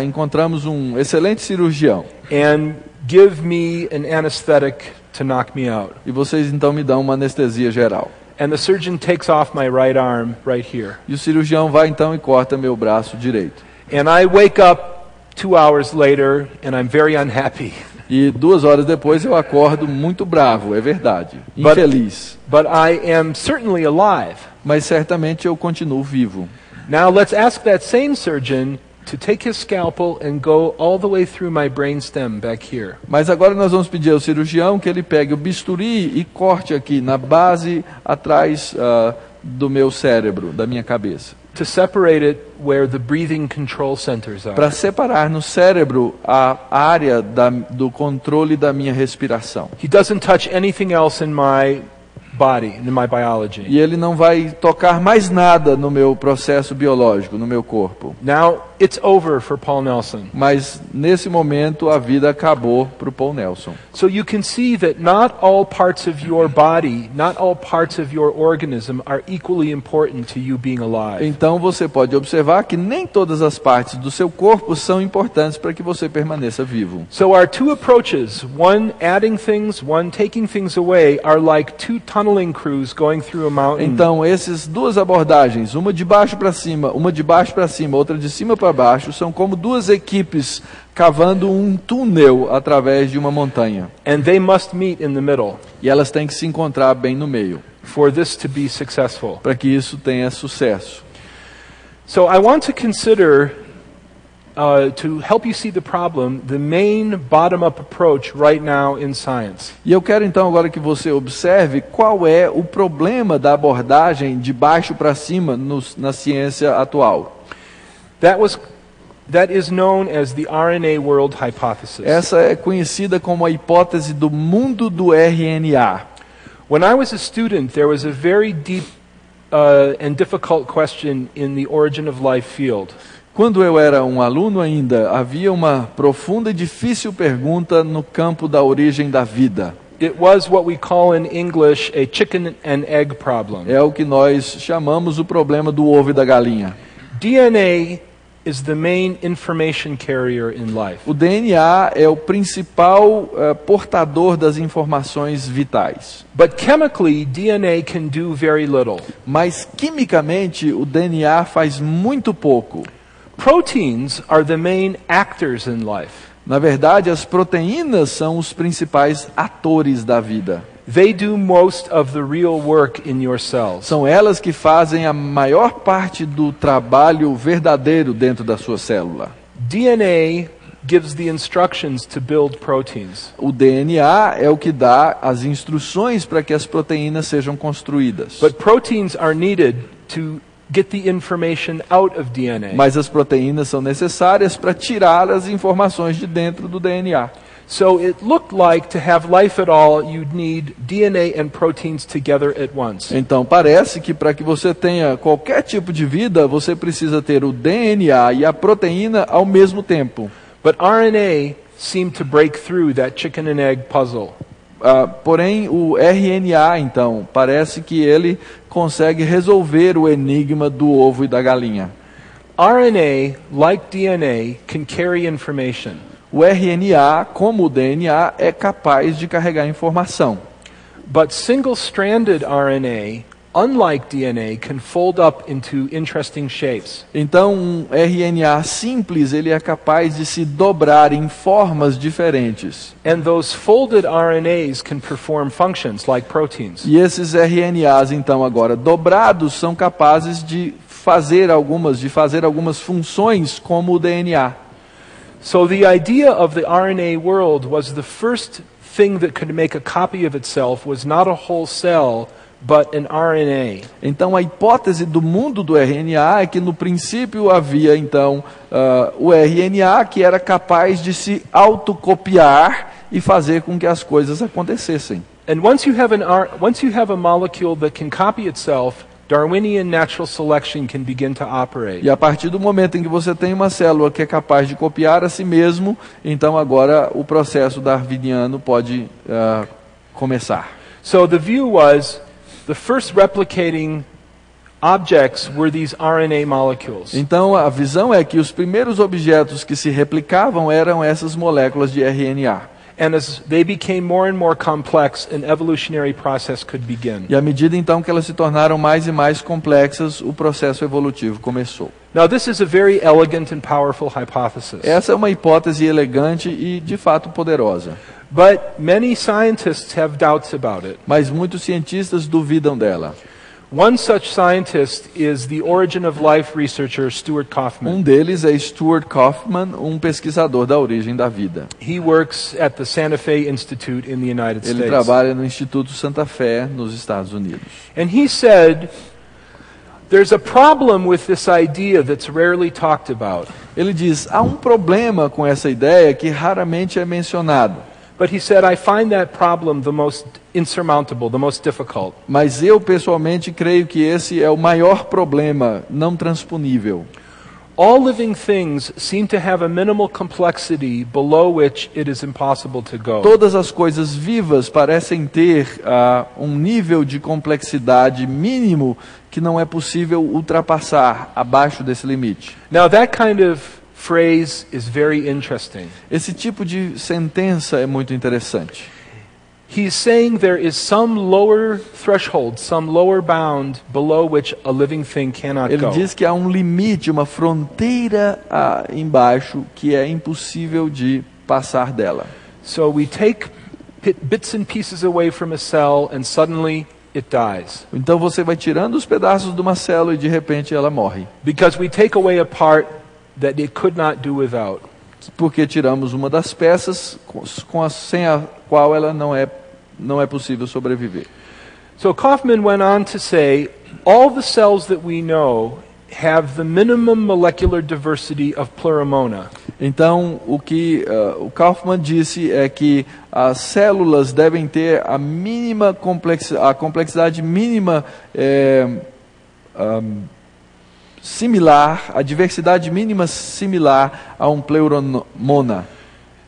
Encontramos um excelente cirurgião. And give me an anesthetic to knock me out. E vocês então me dão uma anestesia geral. And the surgeon takes off my right arm right here. E o cirurgião vai então e corta meu braço direito. And I wake up 2 hours later and I'm very unhappy. E 2 horas depois eu acordo muito bravo, é verdade, infeliz. But I am certainly alive. Mas certamente eu continuo vivo. Now let's ask that same surgeon to take his scalpel and go all the way through my brainstem back here. Mas agora nós vamos pedir ao cirurgião que ele pegue o bisturi e corte aqui na base atrás do meu cérebro, da minha cabeça. To separate it where the breathing control centers are. Para separar no cérebro a área do controle da minha respiração. He doesn't touch anything else in my body, in my biology. E ele não vai tocar mais nada no meu processo biológico, no meu corpo. Now it's over for Paul Nelson. Mas nesse momento a vida acabou para o Paul Nelson. So you can see that not all parts of your body, not all parts of your organism are equally important to you being alive. Então você pode observar que nem todas as partes do seu corpo são importantes para que você permaneça vivo. So our two approaches, one adding things, one taking things away, are like two tunneling crews going through a mountain. Então essas duas abordagens, uma de baixo para cima, outra de cima para baixo, são como duas equipes cavando um túnel através de uma montanha. And they must meet in the middle. E elas têm que se encontrar bem no meio. For this to be successful. Para que isso tenha sucesso. So I want to consider, to help you see the problem, the main bottom-up approach right now in science. E eu quero então agora que você observe qual é o problema da abordagem de baixo para cima na ciência atual. That is known as the RNA world hypothesis. Essa é conhecida como a hipótese do mundo do RNA. When I was a student, there was a very deep and difficult question in the origin of life field. Quando eu era um aluno ainda, havia uma profunda e difícil pergunta no campo da origem da vida. It was what we call in English a chicken and egg problem. É o que nós chamamos o problema do ovo e da galinha. DNA is the main information carrier in life. O DNA é o principal portador das informações vitais. But chemically, DNA can do very little. Mas quimicamente, o DNA faz muito pouco. Proteins are the main actors in life. Na verdade, as proteínas são os principais atores da vida. They do most of the real work in your cells. São elas que fazem a maior parte do trabalho verdadeiro dentro da sua célula. DNA gives the instructions to build proteins. O DNA é o que dá as instruções para que as proteínas sejam construídas. But proteins are needed to get the information out of DNA. Mas as proteínas são necessárias para tirar as informações de dentro do DNA. So it looked like to have life at all, you'd need DNA and proteins together at once. Então parece que para que você tenha qualquer tipo de vida, você precisa ter o DNA e a proteína ao mesmo tempo. But RNA seemed to break through that chicken and egg puzzle. Porém, o RNA, então, parece que ele consegue resolver o enigma do ovo e da galinha. RNA, like DNA, can carry information. O RNA, como o DNA, é capaz de carregar informação. But single-stranded RNA, unlike DNA, can fold up into interesting shapes. Então, um RNA simples, ele é capaz de se dobrar em formas diferentes. And those folded RNAs can perform functions like proteins. E esses RNAs, então, agora dobrados, são capazes de fazer algumas funções como o DNA. So the idea of the RNA world was the first thing that could make a copy of itself was not a whole cell, but an RNA. Então a hipótese do mundo do RNA é que no princípio havia então o RNA que era capaz de se autocopiar e fazer com que as coisas acontecessem. And once you have a molecule that can copy itself, Darwinian natural selection can begin to operate. E a partir do momento em que você tem uma célula que é capaz de copiar a si mesmo, então agora o processo darwiniano pode começar. So the view was the first replicating objects were these RNA molecules. Então a visão é que os primeiros objetos que se replicavam eram essas moléculas de RNA. And as they became more and more complex, an evolutionary process could begin. E à medida então que elas se tornaram mais e mais complexas, o processo evolutivo começou. Now this is a very elegant and powerful hypothesis. Essa é uma hipótese elegante e de fato poderosa. But many scientists have doubts about it. Mas muitos cientistas duvidam dela. One such scientist is the Origin of Life researcher Stuart Kauffman. Um deles é Stuart Kauffman, um pesquisador da origem da vida. He works at the Santa Fe Institute in the United Ele States. trabalha no Instituto Santa Fé, nos Estados Unidos. And he said, there's a problem with this idea that's rarely talked about. Ele diz, há um problema com essa ideia que raramente é mencionado. But he said, I find that problem the most insurmountable, the most difficult. Mas eu pessoalmente creio que esse é o maior problema não transponível. All living things seem to have a minimal complexity below which it is impossible to go. Todas as coisas vivas parecem ter um nível de complexidade mínimo que não é possível ultrapassar abaixo desse limite. Now that kind of phrase is very interesting. Esse tipo de sentença é muito interessante. He's saying there is some lower threshold, some lower bound below which a living thing cannot Ele go. diz que há um limite, uma fronteira embaixo que é impossível de passar dela. So we take bits and pieces away from a cell and suddenly it dies. Então você vai tirando os pedaços de uma célula e de repente ela morre. Because we take away a part that it could not do without. Porque tiramos uma das peças sem a qual ela não é possível sobreviver. So Kauffman went on to say, all the cells that we know have the minimum molecular diversity of Pleuramona. Então, o que o Kauffman disse é que as células devem ter a complexidade mínima similar, a diversidade mínima similar a um Pleuromona.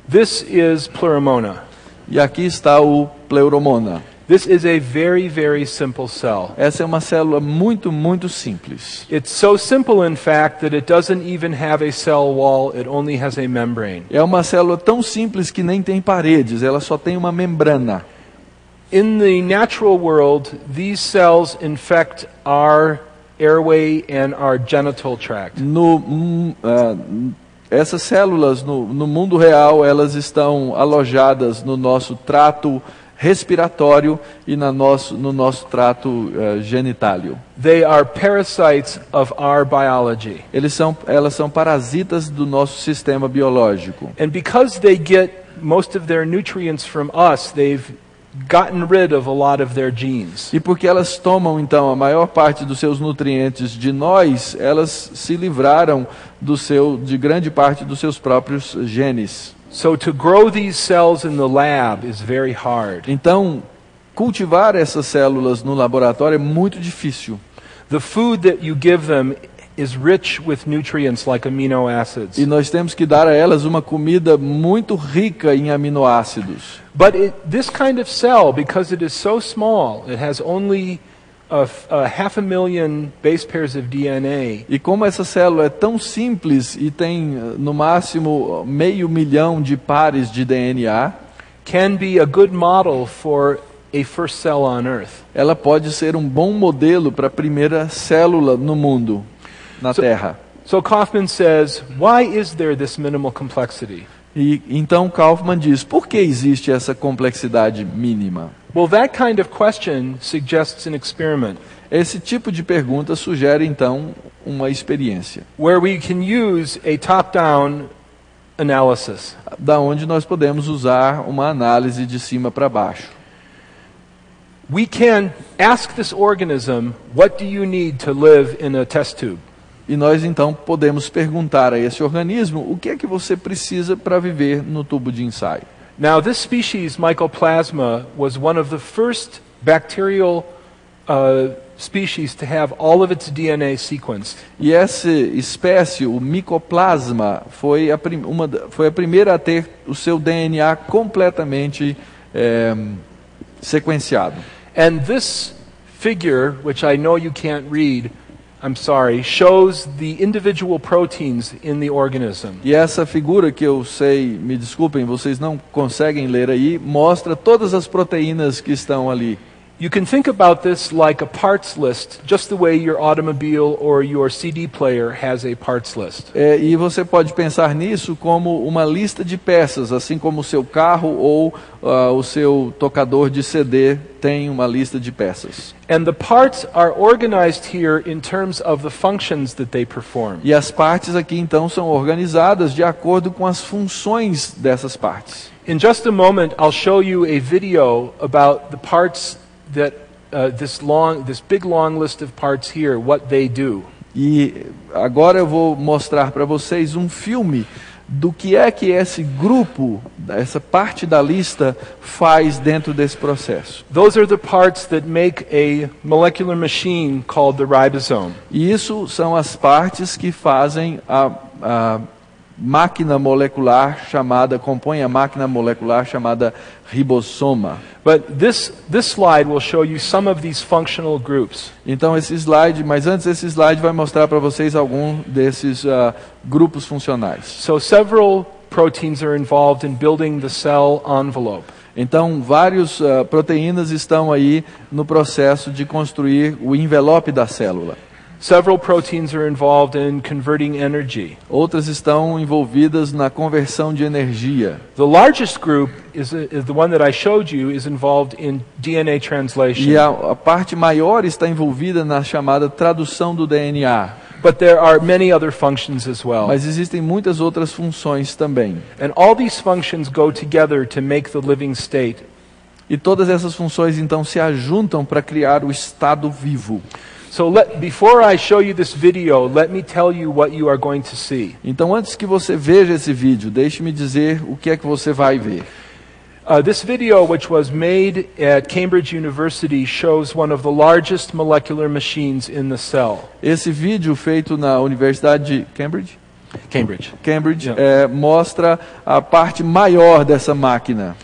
This is Pleuramona. E aqui está o Pleuromona. This is a very, very simple cell. Essa é uma célula muito, muito simples. It's so simple, in fact, that it doesn't even have a cell wall, it only has a membrane. É uma célula tão simples que nem tem paredes, ela só tem uma membrana. In the natural world, these cells infect our airway and our genital tract. Essas células no mundo real, elas estão alojadas no nosso trato respiratório e no nosso trato genitário. They are parasites of our biology. Elas são parasitas do nosso sistema biológico. And because they get most of their nutrients from us, they've gotten rid of a lot of their genes. E porque elas tomam então a maior parte dos seus nutrientes de nós, elas se livraram de grande parte dos seus próprios genes. So to grow these cells in the lab is very hard. Então, cultivar essas células no laboratório é muito difícil. The food that you give them is rich with nutrients like amino acids. E nós temos que dar a elas uma comida muito rica em aminoácidos. But this kind of cell, because it is so small, it has only 500,000 base pairs of DNA. E como essa célula é tão simples e tem no máximo 500 mil de pares de DNA, can be a good model for a first cell on Earth. Ela pode ser um bom modelo para a primeira célula no mundo, na Terra. So Kauffman says, why is there this minimal complexity? E então Kauffman diz, por que existe essa complexidade mínima? Well, that kind of question suggests an experiment. Esse tipo de pergunta sugere então uma experiência, where we can use a top-down analysis. da onde nós podemos usar uma análise de cima para baixo. We can ask this organism, what do you need to live in a test tube? E nós então podemos perguntar a esse organismo o que é que você precisa para viver no tubo de ensaio. Now, this species, Mycoplasma, was one of the first bacterial species to have all of its DNA sequenced. E essa espécie, o Mycoplasma, foi a primeira a ter o seu DNA completamente sequenciado. And this figure, which I know you can't read, I'm sorry, shows the individual proteins in the organism. E essa figura que eu sei, me desculpem, vocês não conseguem ler aí, mostra todas as proteínas que estão ali. You can think about this like a parts list, just the way your automobile or your CD player has a parts list. E você pode pensar nisso como uma lista de peças, assim como o seu carro ou o seu tocador de CD tem uma lista de peças. And the parts are organized here in terms of the functions that they perform. E as partes aqui então são organizadas de acordo com as funções dessas partes. In just a moment, I'll show you a video about the parts that this big long list of parts here, what they do. E agora eu vou mostrar para vocês um filme do que é que esse grupo, essa parte da lista faz dentro desse processo. Those are the parts that make a molecular machine called the ribosome. E isso são as partes que fazem a máquina molecular chamada, compõe a máquina molecular chamada ribossoma. But this slide will show you some of these functional groups. Então esse slide, mas antes esse slide vai mostrar para vocês algum desses grupos funcionais. So several proteins are involved in building the cell envelope. Então várias proteínas estão aí no processo de construir o envelope da célula. Several proteins are involved in converting energy. Outras estão envolvidas na conversão de energia. The largest group is the one that I showed you, is involved in DNA translation. E a parte maior está envolvida na chamada tradução do DNA. But there are many other functions as well. Mas existem muitas outras funções também. And all these functions go together to make the living state. E todas essas funções então se ajuntam para criar o estado vivo. So before I show you this video, let me tell you what you are going to see. Então antes que você veja esse vídeo, deixe-me dizer o que é que você vai ver. This video, which was made at Cambridge University, shows one of the largest molecular machines in the cell. Esse vídeo feito na Universidade de Cambridge? Cambridge. Yeah. Mostra a parte maior dessa máquina.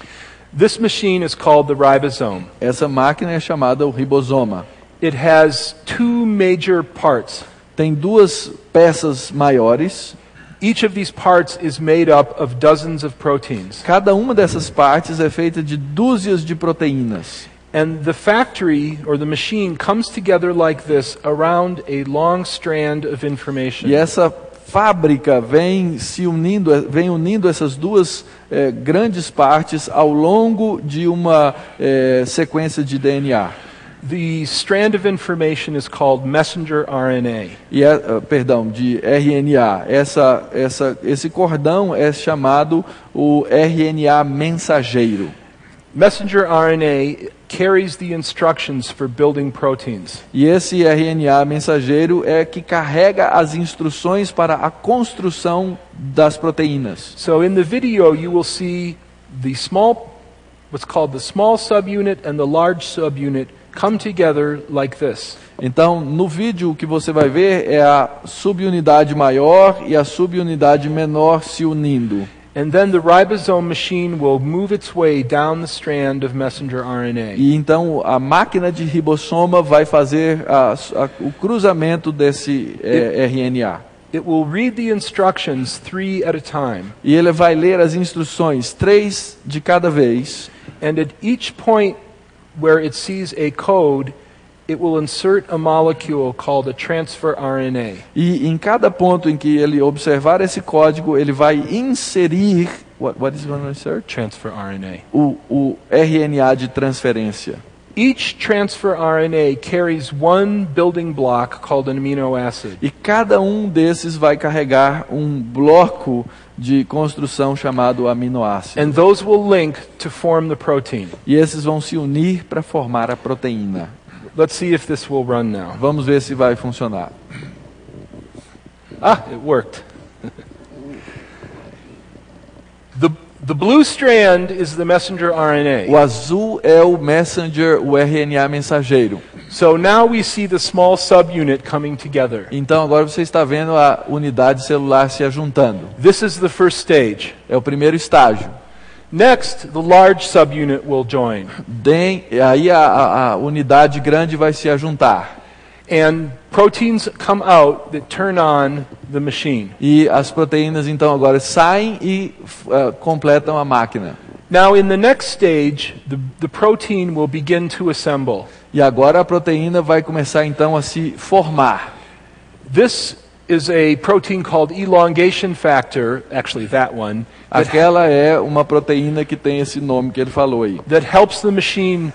This machine is called the ribosome. Essa máquina é chamada o ribosoma. It has two major parts. Tem duas peças maiores. Each of these parts is made up of dozens of proteins. Cada uma dessas partes é feita de dúzias de proteínas. And the factory or the machine comes together like this around a long strand of information. E essa fábrica vem unindo essas duas grandes partes ao longo de uma sequência de DNA. The strand of information is called messenger RNA. E de RNA. Esse cordão é chamado o RNA mensageiro. Messenger RNA carries the instructions for building proteins. E esse RNA mensageiro é que carrega as instruções para a construção das proteínas. So in the video you will see what's called the small subunit and the large subunit come together like this. Então, no vídeo o que você vai ver é a subunidade maior e a subunidade menor se unindo. And then the ribosome machine will move its way down the strand of messenger RNA. E então a máquina de ribossoma vai fazer o cruzamento desse RNA. It will read the instructions 3 at a time. E ele vai ler as instruções 3 de cada vez. And at each point where it sees a code, it will insert a molecule called a transfer RNA. E em cada ponto em que ele observar esse código, ele vai inserir what is going to insert? Transfer RNA. O RNA de transferência. Each transfer RNA carries one building block called an amino acid. E cada um desses vai carregar um bloco de construção chamado aminoácido. And those will link to form the protein. E esses vão se unir para formar a proteína. Let's see if this will run now. Vamos ver se vai funcionar. Ah, it worked. The blue strand is the messenger RNA. O azul é o messenger, o RNA mensageiro. So now we see the small subunit coming together. Então agora você está vendo a unidade celular se ajuntando. This is the first stage. É o primeiro estágio. Next, the large subunit will join. Aí a unidade grande vai se ajuntar. And proteins come out that turn on the machine. E as proteínas então agora saem e completam a máquina. Now in the next stage, the protein will begin to assemble. E agora a proteína vai começar então a se formar. This is a protein called elongation factor, actually that one, Aquela é uma proteína que tem esse nome que ele falou aí, that helps the machine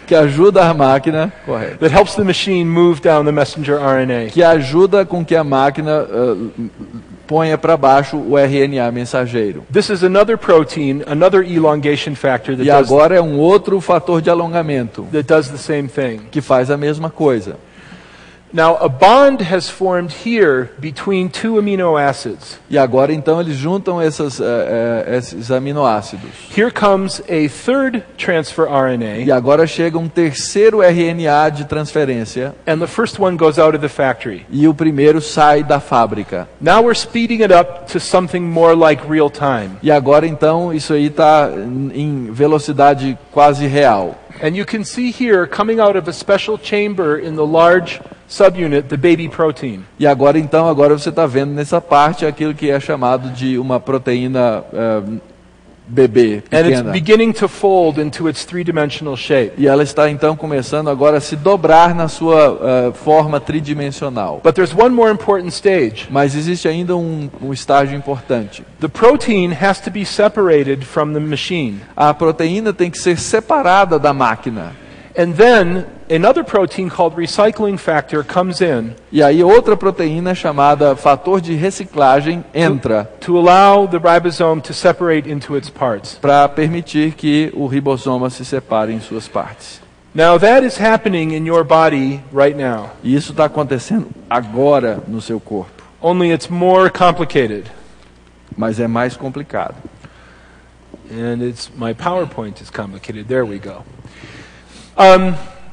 que ajuda a máquina, correto, that helps the machine move down the messenger RNA. que ajuda com que a máquina ponha para baixo o RNA mensageiro. This is another protein, another elongation factor E agora é um outro fator de alongamento that does the same thing. que faz a mesma coisa. Now a bond has formed here between two amino acids. E agora então eles juntam esses aminoácidos. Here comes a third transfer E RNA, agora chega um terceiro RNA de transferência and the first one goes out of the factory. e o primeiro sai da fábrica. Now we're speeding it up to something more like real time. E agora então isso aí está em velocidade quase real. And you can see here, coming out of a special chamber in the large subunit, the baby protein. E agora então, você está vendo nessa parte aquilo que é chamado de uma proteína bebê, And it's pequena. beginning to fold into its three-dimensional shape. E ela está então começando agora a se dobrar na sua forma tridimensional. But there's one more important stage. Mas existe ainda um estágio importante. The protein has to be separated from the machine. A proteína tem que ser separada da máquina. And then another protein called recycling factor comes in E aí outra proteína chamada fator de reciclagem entra to allow the ribosome to separate into its parts. para permitir que o ribossoma se separe em suas partes. Now that is happening in your body right now. E isso está acontecendo agora no seu corpo. Only it's more complicated. Mas é mais complicado. And my PowerPoint is complicated. There we go.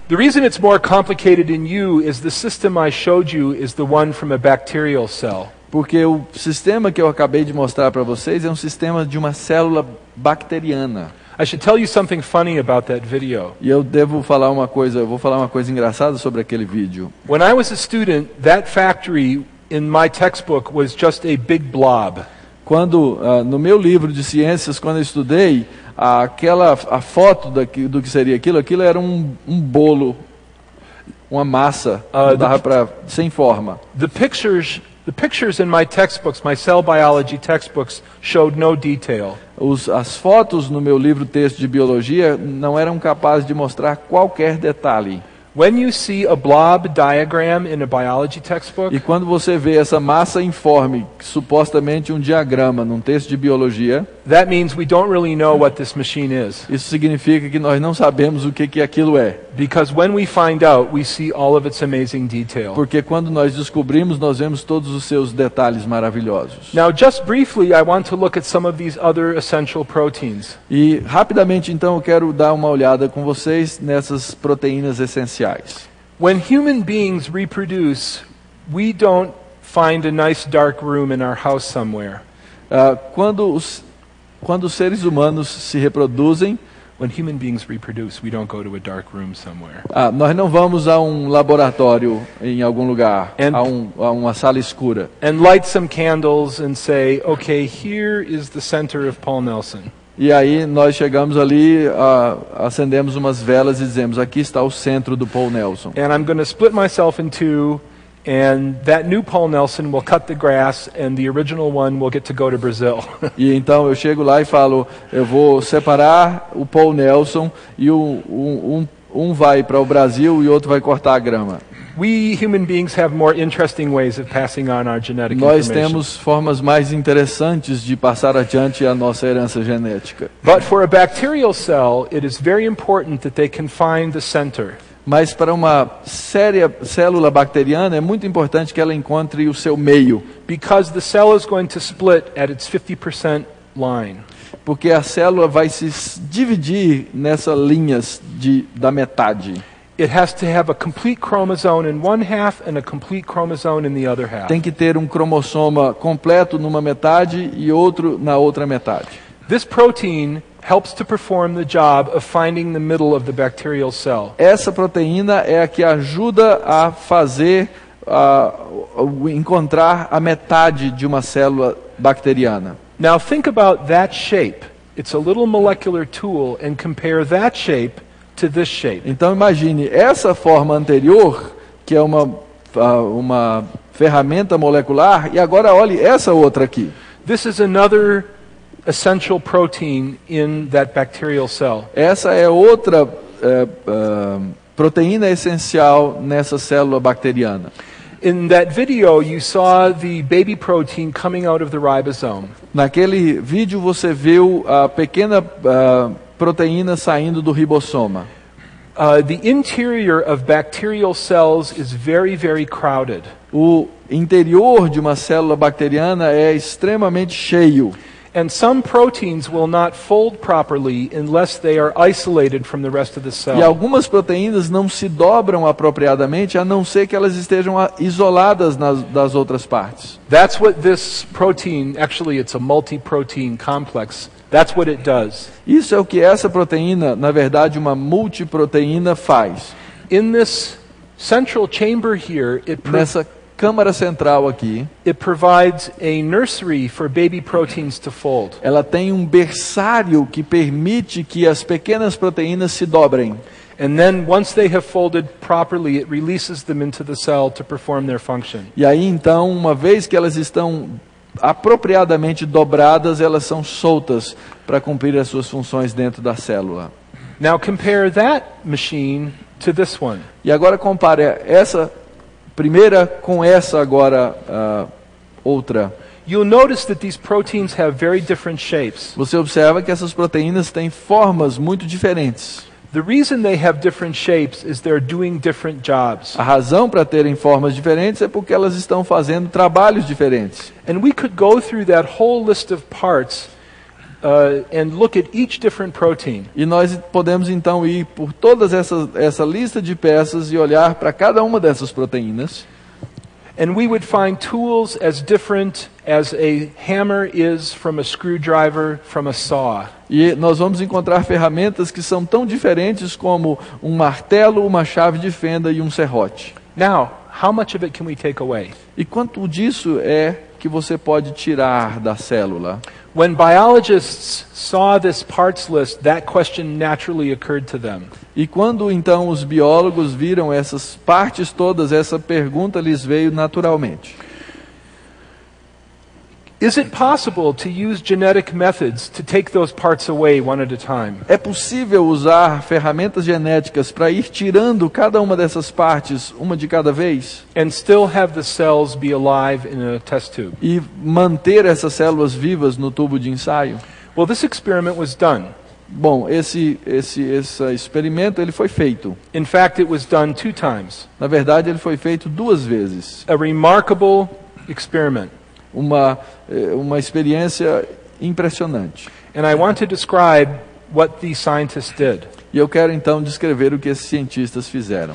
The reason it's more complicated in you is the system I showed you is the one from a bacterial cell. Porque o sistema que eu acabei de mostrar para vocês é um sistema de uma célula bacteriana. I should tell you something funny about that video. E eu vou falar uma coisa engraçada sobre aquele vídeo. When I was a student, that factory in my textbook was just a big blob. Quando no meu livro de ciências, quando eu estudei, a foto do que seria aquilo era um bolo, uma massa, sem forma. The pictures in my textbooks, my cell biology textbooks, showed no detail. As fotos no meu livro texto de biologia não eram capazes de mostrar qualquer detalhe. When you see a blob diagram in a biology textbook, E quando você vê essa massa informe, supostamente um diagrama num texto de biologia, that means we don't really know what this machine is. isso significa que nós não sabemos o que aquilo é. Because when we find out, we see all of its amazing detail. Porque quando nós descobrimos, nós vemos todos os seus detalhes maravilhosos. Now, just briefly, I want to look at some of these other essential proteins. E rapidamente então eu quero dar uma olhada com vocês nessas proteínas essenciais. When human beings reproduce, we don't find a nice dark room in our house somewhere. Quando os seres humanos se reproduzem, When human beings reproduce, we don't go to a dark room somewhere. nós não vamos a um laboratório em algum lugar, And- a uma sala escura. And light some candles and say, okay, here is the center of Paul Nelson. E aí nós chegamos ali, acendemos umas velas e dizemos, aqui está o centro do Paul Nelson. And I'm going to split myself in two, And that new Paul Nelson will cut the grass, and the original one will get to go to Brazil. E então eu chego lá e falo, eu vou separar o Paul Nelson e um vai para o Brasil e outro vai cortar a grama. We human beings have more interesting ways of passing on our genetic Nós information. temos formas mais interessantes de passar adiante a nossa herança genética. But for a bacterial cell, it is very important that they can find the center. Mas para uma célula bacteriana é muito importante que ela encontre o seu meio, Because the cell is going to split at its 50% line. porque a célula vai se dividir nessas linhas da metade. It has to have a complete chromosome in one half and a complete chromosome in the other half. Tem que ter um cromossoma completo numa metade e outro na outra metade. This protein helps to perform the job of finding the middle of the bacterial cell. Essa proteína é a que ajuda a fazer, encontrar a metade de uma célula bacteriana. Now think about that shape. It's a little molecular tool, and compare that shape to this shape. Então imagine essa forma anterior, que é uma ferramenta molecular, e agora olhe essa outra aqui. This is another essential protein in that bacterial cell. Essa é outra proteína essencial nessa célula bacteriana. In that video, you saw the baby protein coming out of the ribosome. Naquele vídeo você viu a pequena proteína saindo do ribossoma. The interior of bacterial cells is very, very crowded. O interior de uma célula bacteriana é extremamente cheio. And some proteins will not fold properly unless they are isolated from the rest of the E cell. algumas proteínas não se dobram apropriadamente, a não ser que elas estejam isoladas das outras partes. That's what this protein, actually it's a multi-protein complex, that's what it does. Isso é o que essa proteína, na verdade uma multiproteína, faz. In this central chamber here, Nessa câmara central aqui, it provides a nursery for baby proteins to fold. ela tem um berçário que permite que as pequenas proteínas se dobrem. And then once they have folded properly, it releases them into the cell to perform their function. E aí então, uma vez que elas estão apropriadamente dobradas, elas são soltas para cumprir as suas funções dentro da célula. Now compare that machine to this one. E agora compare essa primeira com essa agora outra. You'll notice that these proteins have very different shapes. Você observa que essas proteínas têm formas muito diferentes. The reason they have different shapes is they're doing different jobs. A razão para terem formas diferentes é porque elas estão fazendo trabalhos diferentes. And we could go through that whole list of parts and look at each different protein. E nós podemos então ir por todas essa lista de peças e olhar para cada uma dessas proteínas. And we would find tools as different as a hammer is from a screwdriver from a saw. E nós vamos encontrar ferramentas que são tão diferentes como um martelo, uma chave de fenda e um serrote. Now, how much of it can we take away? E quanto disso é que você pode tirar da célula? When biologists saw this parts list, that question naturally occurred to them. E quando então os biólogos viram essas partes todas, essa pergunta lhes veio naturalmente. Is it possible to use genetic methods to take those parts away one at a time? É possível usar ferramentas genéticas para ir tirando cada uma dessas partes, uma de cada vez, And still have the cells be alive in a test tube? e manter essas células vivas no tubo de ensaio? Well, this experiment was done. Bom, esse experimento ele foi feito. In fact, it was done 2 times. Na verdade, ele foi feito 2 vezes. A remarkable experiment. Uma experiência impressionante. And I want to describe what these scientists did. E eu quero então descrever o que esses cientistas fizeram.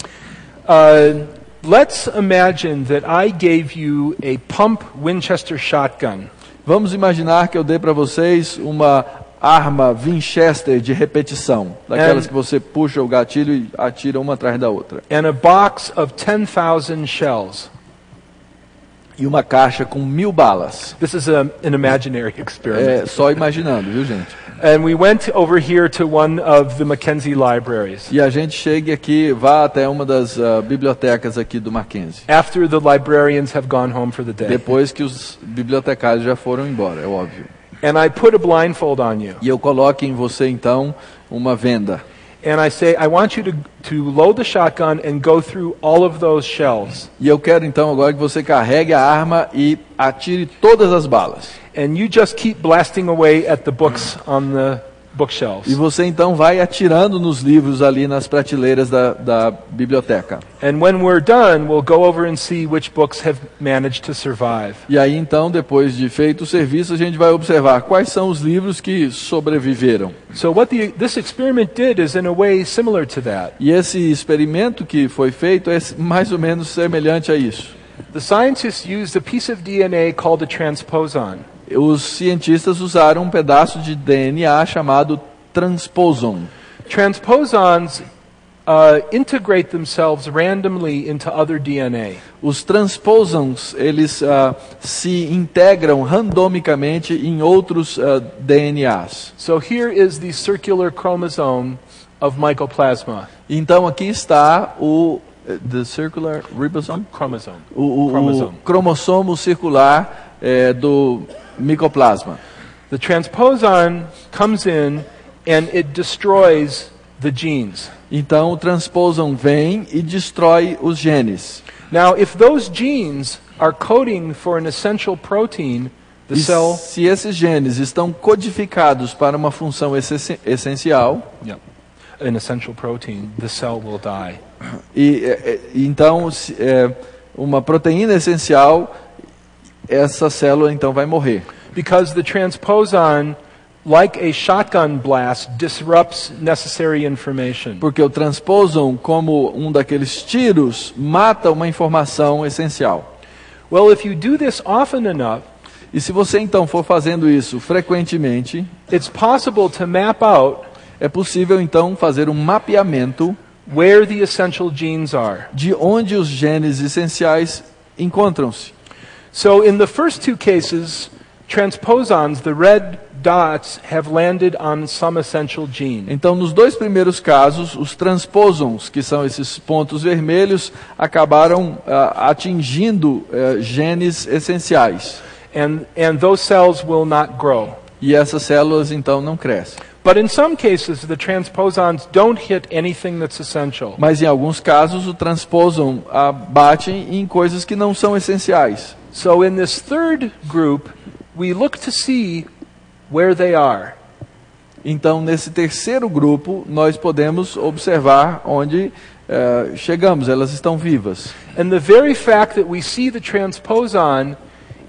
Let's imagine that I gave you a pump Winchester shotgun. Vamos imaginar que eu dei para vocês uma arma Winchester de repetição, daquelas que você puxa o gatilho e atira uma atrás da outra. And a box of 10,000 shells. e uma caixa com 1000 balas. This is an imaginary experiment. Só imaginando, viu, gente? And we went over here to one of the Mackenzie libraries. E a gente chega aqui, vá até uma das bibliotecas aqui do Mackenzie. After the librarians have gone home for the day. Depois que os bibliotecários já foram embora, é óbvio. And I put a blindfold on you. E eu coloco em você, então, uma venda. And I say, I want you to load the shotgun and go through all of those shells. E eu quero, então, agora que você carregue a arma e atire todas as balas. And you just keep blasting away at the books on the bookshelves. E você, então, vai atirando nos livros ali nas prateleiras da biblioteca. And when we're done, we'll go over and see which books have managed to survive. E aí, então, depois de feito o serviço, a gente vai observar quais são os livros que sobreviveram. So what this experiment did is in a way similar to that. E esse experimento que foi feito é mais ou menos semelhante a isso. The scientists used a piece of DNA called a transposon. Os cientistas usaram um pedaço de DNA chamado transposon. Transposons integrate themselves randomly into other DNA. Os transposons, eles se integram randomicamente em outros DNAs. So here is the circular chromosome of mycoplasma. Então aqui está o the circular ribosome, Chromosome. o cromossomo circular do micoplasma. The transposon comes in and it destroys the genes. Então o transposon vem e destrói os genes. Now, if those genes are coding for an essential protein, the E cell. se esses genes estão codificados para uma função essencial, Yeah, an essential protein, the cell will die. então uma proteína essencial, essa célula então vai morrer. Because the transposon, like a shotgun blast, disrupts necessary information. Porque o transposon, como um daqueles tiros, mata uma informação essencial. Well, if you do this often enough, E se você então for fazendo isso frequentemente, it's possible to map out é possível então fazer um mapeamento where the essential genes are. de onde os genes essenciais encontram-se. So in the first two cases, transposons, the red dots, have landed on some essential gene. Então, nos dois primeiros casos, os transposons, que são esses pontos vermelhos, acabaram atingindo genes essenciais. And those cells will not grow. E essas células então não crescem. But in some cases, the transposons don't hit anything that's essential. Mas em alguns casos, o transposon bate em coisas que não são essenciais. So in this third group, we look to see where they are. Então, nesse terceiro grupo, nós podemos observar onde chegamos, elas estão vivas. And the very fact that we see the transposon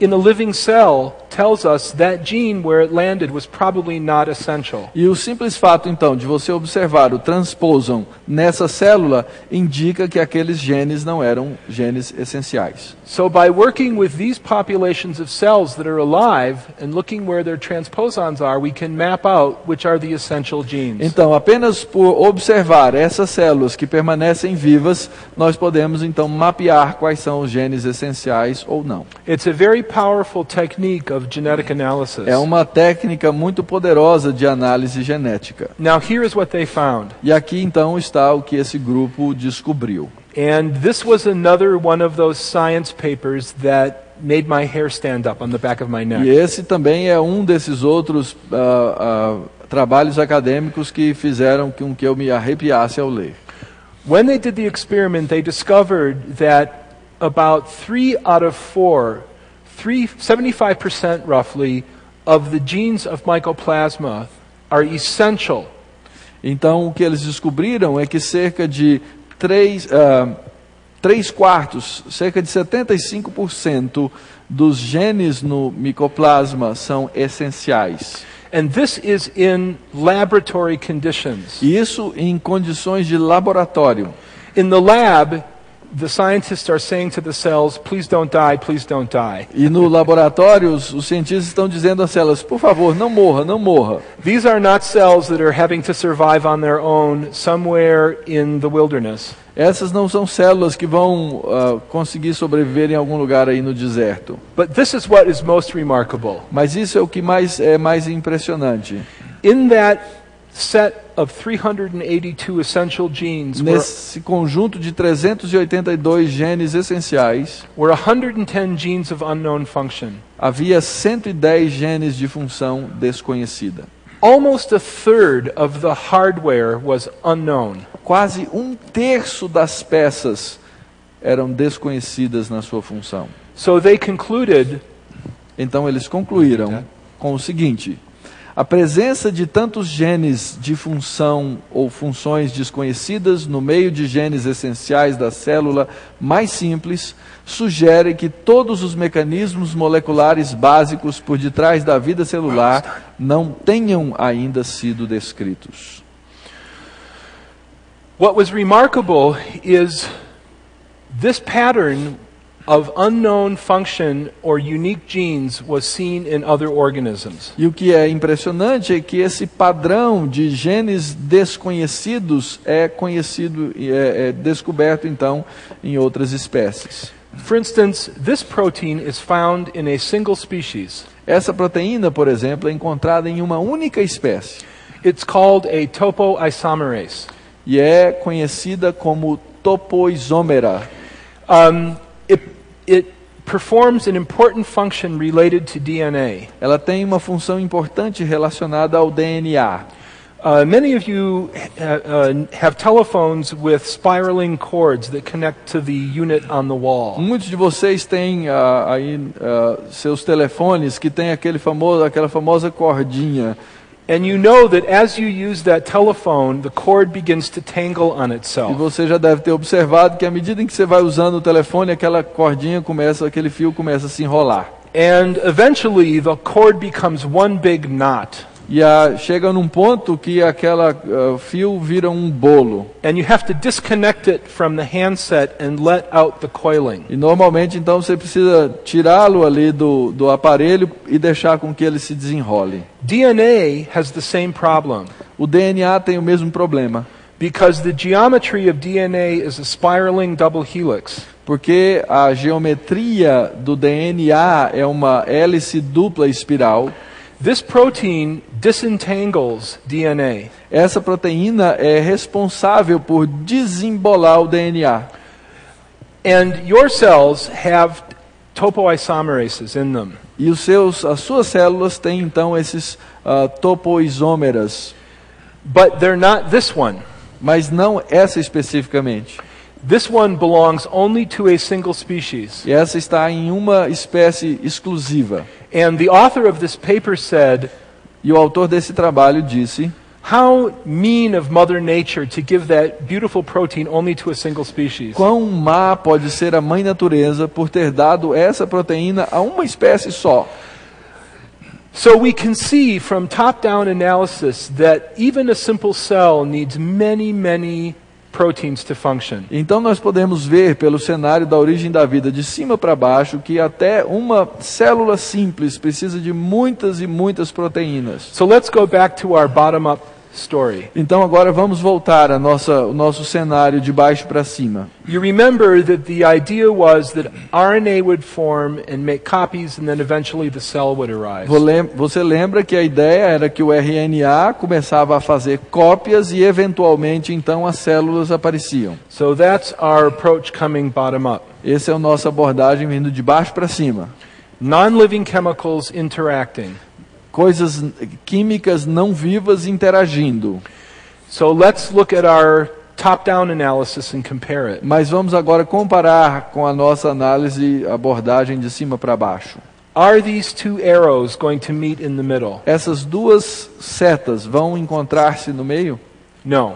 in a living cell tells us that gene where it landed was probably not essential. E o simples fato, então, de você observar o transposon nessa célula indica que aqueles genes não eram genes essenciais. So by working with these populations of cells that are alive and looking where their transposons are, we can map out which are the essential genes. Então, apenas por observar essas células que permanecem vivas, nós podemos então mapear quais são os genes essenciais ou não. It's a very powerful technique of genetic analysis. É uma técnica muito poderosa de análise genética. Now here is what they found. E aqui então está o que esse grupo descobriu. And this was another one of those science papers that made my hair stand up on the back of my neck. E esse também é um desses outros trabalhos acadêmicos que fizeram com que eu me arrepiasse ao ler. When they did the experiment, they discovered that about 3 out of 4, 75% roughly, of the genes of mycoplasma are essential. Então, o que eles descobriram é que cerca de 3 quartos, cerca de 75% dos genes no micoplasma são essenciais. And this is in laboratory conditions. E isso em condições de laboratório. In the lab, the scientists are saying to the cells, please don't die, please don't die. E no laboratório, os cientistas estão dizendo às células, por favor, não morra, não morra. These are not cells that are having to survive on their own somewhere in the wilderness. Essas não são células que vão conseguir sobreviver em algum lugar aí no deserto. But this is what is most remarkable. Mas isso é o que é mais impressionante. In that set of 382 essential genes Nesse conjunto de 382 genes essenciais, were 110 genes of unknown function. havia 110 genes de função desconhecida. Almost a third of the hardware was unknown. Quase 1/3 das peças eram desconhecidas na sua função. So they concluded Então eles concluíram com o seguinte: a presença de tantos genes de função ou funções desconhecidas no meio de genes essenciais da célula mais simples sugere que todos os mecanismos moleculares básicos por detrás da vida celular não tenham ainda sido descritos. what was remarkable is this pattern of unknown function or unique genes was seen in other organisms. E o que é impressionante é que esse padrão de genes desconhecidos é conhecido e é descoberto então em outras espécies. For instance, this protein is found in a single species. Essa proteína, por exemplo, é encontrada em uma única espécie It's called a topoisomerase. e é conhecida como topoisômera. It performs an important function related to DNA. Ela tem uma função importante relacionada ao DNA. Many of you have telephones with spiraling cords that connect to the unit on the wall. Muitos de vocês têm seus telefones que tem aquela famosa cordinha. And you know that as you use that telephone, the cord begins to tangle on E itself. você já deve ter observado que à medida em que você vai usando o telefone, aquela cordinha aquele fio começa a se enrolar. And eventually the cord becomes one big knot. E chega num ponto que aquela fio vira um bolo. And you have to disconnect it from the handset and let out the coiling. E normalmente então você precisa tirá-lo ali do aparelho e deixar com que ele se desenrole. DNA has the same problem O DNA tem o mesmo problema, because the geometry of DNA is a spiraling double helix. porque a geometria do DNA é uma hélice dupla espiral. This protein disentangles DNA. Essa proteína é responsável por desembolar o DNA. And your cells have topoisomerases in them. E as suas células têm então esses topoisômeras, But they're not this one. mas não essa especificamente. This one belongs only to a single species. E essa está em uma espécie exclusiva. And the author of this paper said, E o autor desse trabalho disse: how mean of Mother Nature to give that beautiful protein only to a single species. quão má pode ser a mãe natureza por ter dado essa proteína a uma espécie só. So we can see from top-down analysis that even a simple cell needs many, many proteins to function. Então nós podemos ver pelo cenário da origem da vida de cima para baixo que até uma célula simples precisa de muitas e muitas proteínas. So let's go back to our bottom-up story. Então agora vamos voltar ao nosso cenário de baixo para cima. You remember that the idea was that RNA would form and make copies and then eventually the cell would arise. Você lembra que a ideia era que o RNA começava a fazer cópias e eventualmente então as células apareciam. So that's our approach coming bottom-up. Essa é a nossa abordagem vindo de baixo para cima. Non-living chemicals interacting. Coisas químicas não vivas interagindo. So let's look at our top-down analysis and compare it. Mas vamos agora comparar com a nossa análise, abordagem de cima para baixo. Are these two arrows going to meet in the middle? Essas duas setas vão encontrar-se no meio? No.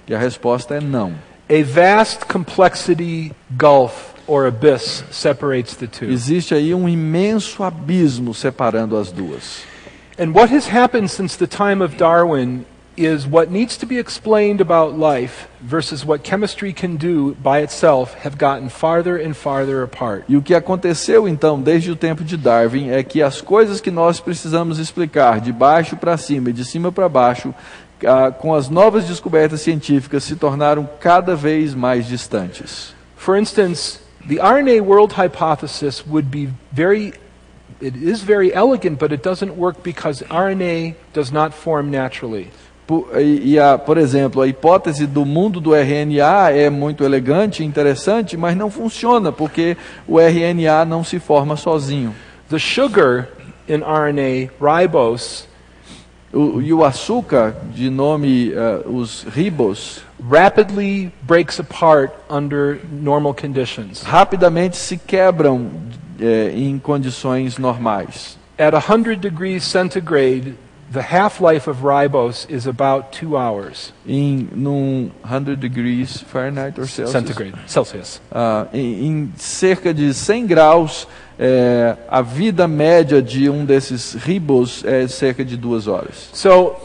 E a resposta é não. A vast complexity gulf or abyss separates the two. Existe aí um imenso abismo separando as duas. And what has happened since the time of Darwin is what needs to be explained about life versus what chemistry can do by itself have gotten farther and farther apart. E o que aconteceu então desde o tempo de Darwin é que as coisas que nós precisamos explicar de baixo para cima e de cima para baixo, com as novas descobertas científicas, se tornaram cada vez mais distantes. For instance, the RNA world hypothesis would be it is very elegant, but it doesn't work because RNA does not form naturally. Por exemplo, a hipótese do mundo do RNA é muito elegante e interessante, mas não funciona porque o RNA não se forma sozinho. The sugar in RNA, ribose, E o açúcar, de nome os ribos, rapidly breaks apart under normal conditions. rapidamente se quebram em condições normais. At 100 degrees centigrade, the half-life of ribose is about 2 hours. Num 100 degrees Fahrenheit or Celsius? Centigrade, Celsius. Em cerca de 100 graus, a vida média de um desses ribos é cerca de 2 horas. So,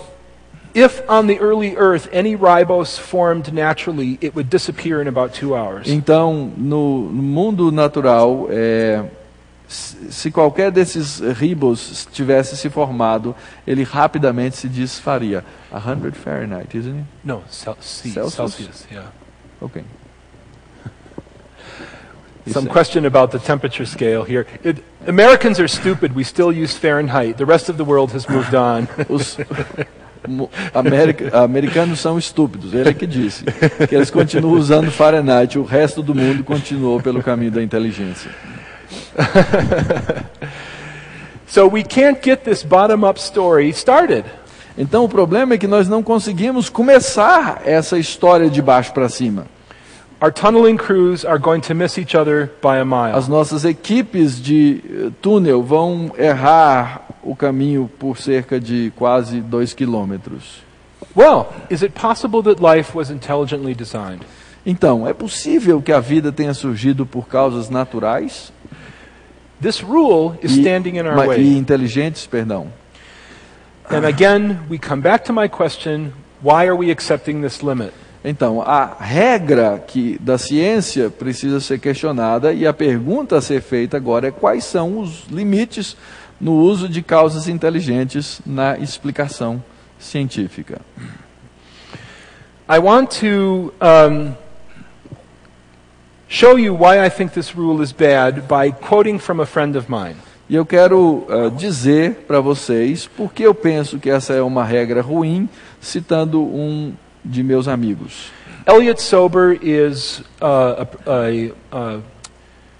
if on the early Earth any ribose formed naturally, it would disappear in about 2 hours. Então, no mundo natural, se qualquer desses ribos tivesse se formado, ele rapidamente se desfaria. 100 Fahrenheit, isn't it? No, Celsius? Celsius, yeah. Okay. Some question about the temperature scale here. Americans are stupid. We still use Fahrenheit. The rest of the world has moved on. Os americanos são estúpidos, ele é que disse. Que eles continuam usando Fahrenheit, o resto do mundo continuou pelo caminho da inteligência. So we can't get this bottom-up story started. Então o problema é que nós não conseguimos começar essa história de baixo para cima. Our tunneling crews are going to miss each other by a mile. As nossas equipes de túnel vão errar o caminho por cerca de quase 2 quilômetros. Well, is it possible that life was intelligently designed? Então, é possível que a vida tenha surgido por causas naturais This rule is standing in our e way. inteligentes, perdão. And again, we come back to my question, why are we accepting this limit? Então, a regra da ciência precisa ser questionada e a pergunta a ser feita agora é quais são os limites no uso de causas inteligentes na explicação científica. I want to show you why I think this rule is bad by quoting from a friend of mine. E eu quero dizer para vocês por que eu penso que essa é uma regra ruim, citando um de meus amigos. Elliot Sober is an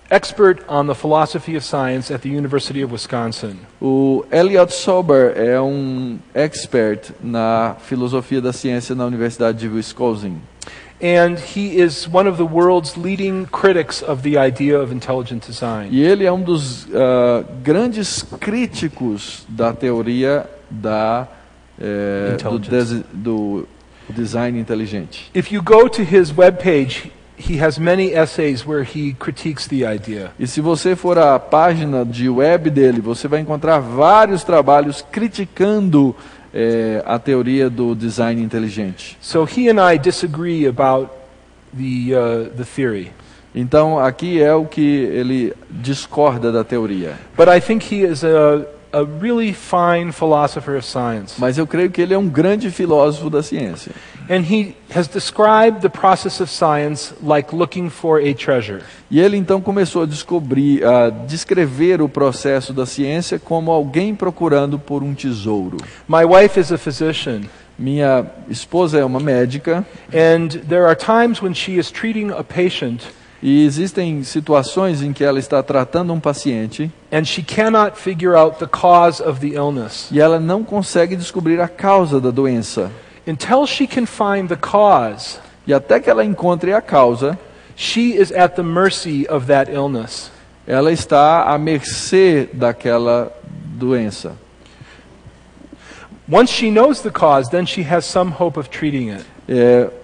expert on the philosophy of science at the University of Wisconsin. O Elliot Sober é um expert na filosofia da ciência na Universidade de Wisconsin. And he is one of the world's leading critics of the idea of intelligent design. E ele é um dos grandes críticos da teoria do design inteligente. If you go to his webpage, he has many essays where he critiques the idea. E se você for à página de web dele, você vai encontrar vários trabalhos criticando a teoria do design inteligente. So he and I disagree about the theory. Então aqui é o que ele discorda da teoria. But I think he is a really fine philosopher of science. Mas eu creio que ele é um grande filósofo da ciência. And he has described the process of science like looking for a treasure. E ele então começou a descrever o processo da ciência como alguém procurando por um tesouro. My wife is a physician. Minha esposa é uma médica. And there are times when she is treating a patient. E existem situações em que ela está tratando um paciente. And she cannot figure out the cause of the illness. E ela não consegue descobrir a causa da doença. Until she can find the cause, e até que ela encontre a causa, she is at the mercy of that illness. Ela está à mercê daquela doença. Once she knows the cause, then she has some hope of treating it.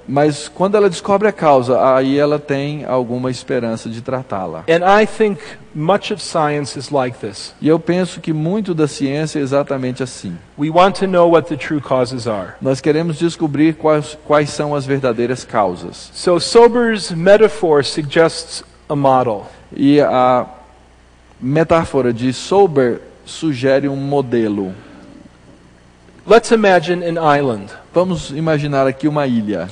Mas quando ela descobre a causa, aí ela tem alguma esperança de tratá-la. And I think much of science is like this. E eu penso que muito da ciência é exatamente assim. We want to know what the true causes are. Nós queremos descobrir quais são as verdadeiras causas. So Sober's metaphor suggests a model. E a metáfora de Sober sugere um modelo. Let's imagine an island, Vamos imaginar aqui uma ilha.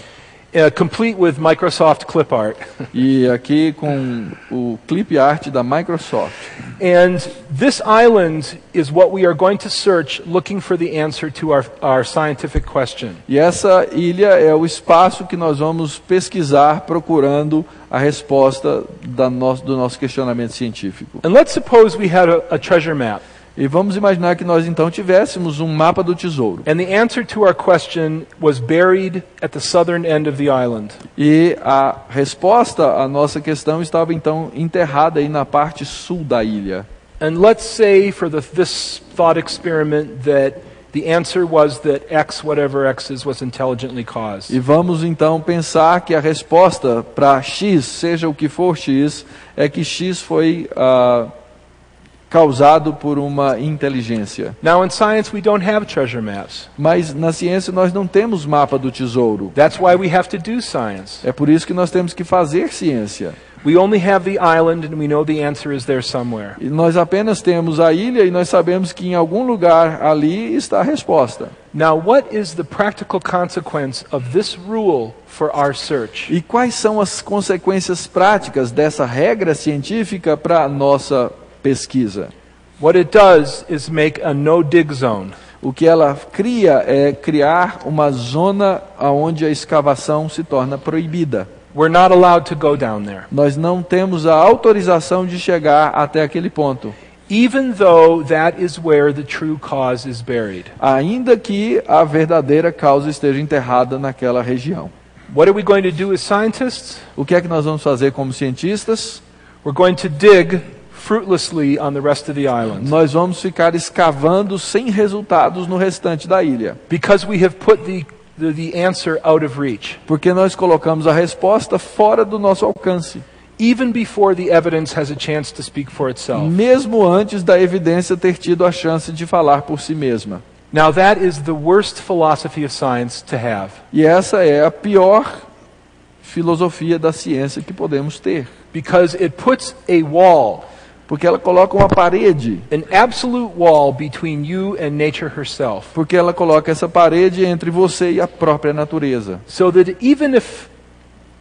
complete with Microsoft clip art. E aqui com o clip art da Microsoft. And this island is what we are going to search looking for the answer to our scientific question. E essa ilha é o espaço que nós vamos pesquisar procurando a resposta do nosso questionamento científico. And let's suppose we had a treasure map. E vamos imaginar que nós então tivéssemos um mapa do tesouro. And the answer to our question was buried at the southern end of the island. E a resposta à nossa questão estava então enterrada aí na parte sul da ilha. And let's say for this thought experiment that the answer was that X, whatever X is, was intelligently caused. E vamos então pensar que a resposta para X, seja o que for X, é que X foi causado por uma inteligência. Now in science we don't have treasure maps. Mas na ciência nós não temos mapa do tesouro. That's why we have to do science. É por isso que nós temos que fazer ciência. We only have the island and we know the answer is there somewhere. E nós apenas temos a ilha e nós sabemos que em algum lugar ali está a resposta. Now what is the practical consequence of this rule for our search? E quais são as consequências práticas dessa regra científica para a nossa pesquisa? What it does is make a no-dig zone. O que ela cria é criar uma zona onde a escavação se torna proibida. We're not allowed to go down there. Nós não temos a autorização de chegar até aquele ponto. Even though that is where the true cause is buried. Ainda que a verdadeira causa esteja enterrada naquela região. What are we going to do as scientists? O que é que nós vamos fazer como cientistas? We're going to dig fruitlessly on the rest of the island. Nós vamos ficar escavando sem resultados no restante da ilha. Because we have put the answer out of reach. Porque nós colocamos a resposta fora do nosso alcance. Even before the evidence has a chance to speak for itself. Mesmo antes da evidência ter tido a chance de falar por si mesma. Now that is the worst philosophy of science to have. E essa é a pior filosofia da ciência que podemos ter. Because it puts a wall, porque ela coloca uma parede, an absolute wall between you and nature herself. Porque ela coloca essa parede entre você e a própria natureza. So that even if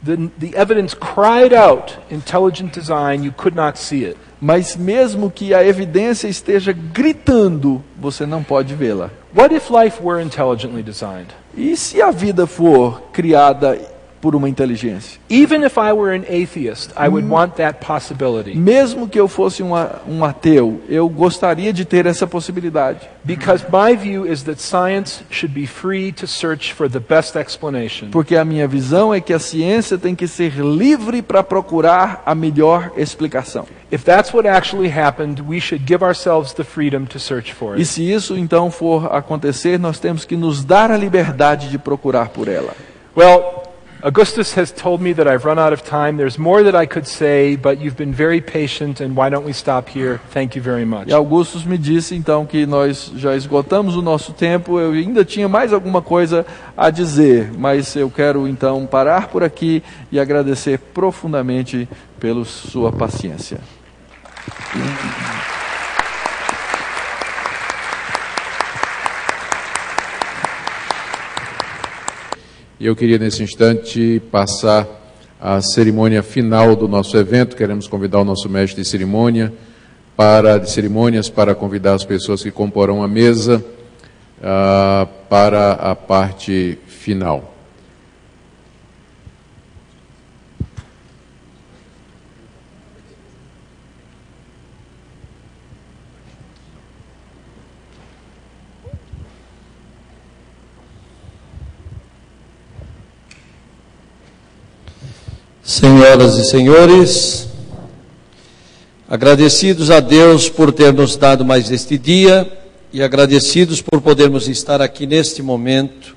the evidence cried out intelligent design, you could not see it. Mas mesmo que a evidência esteja gritando, você não pode vê-la. What if life were intelligently designed? E se a vida for criada por uma inteligência? Even if I were an atheist, I would want that possibility. Mesmo que eu fosse um ateu, eu gostaria de ter essa possibilidade. Because my view is that science should be free to search for the best explanation. Porque a minha visão é que a ciência tem que ser livre para procurar a melhor explicação. If that's what actually happened, we should give ourselves the freedom to search for it. E se isso então for acontecer, nós temos que nos dar a liberdade de procurar por ela. Well, Augustus has told me that I've run out of time. There's more that I could say, but you've been very patient, and why don't we stop here? Thank you very much. E Augustus me disse então que nós já esgotamos o nosso tempo. Eu ainda tinha mais alguma coisa a dizer, mas eu quero então parar por aqui e agradecer profundamente pela sua paciência. E eu queria, nesse instante, passar a cerimônia final do nosso evento. Queremos convidar o nosso mestre de cerimônias para convidar as pessoas que comporão a mesa para a parte final. Senhoras e senhores, agradecidos a Deus por ter nos dado mais este dia e agradecidos por podermos estar aqui neste momento,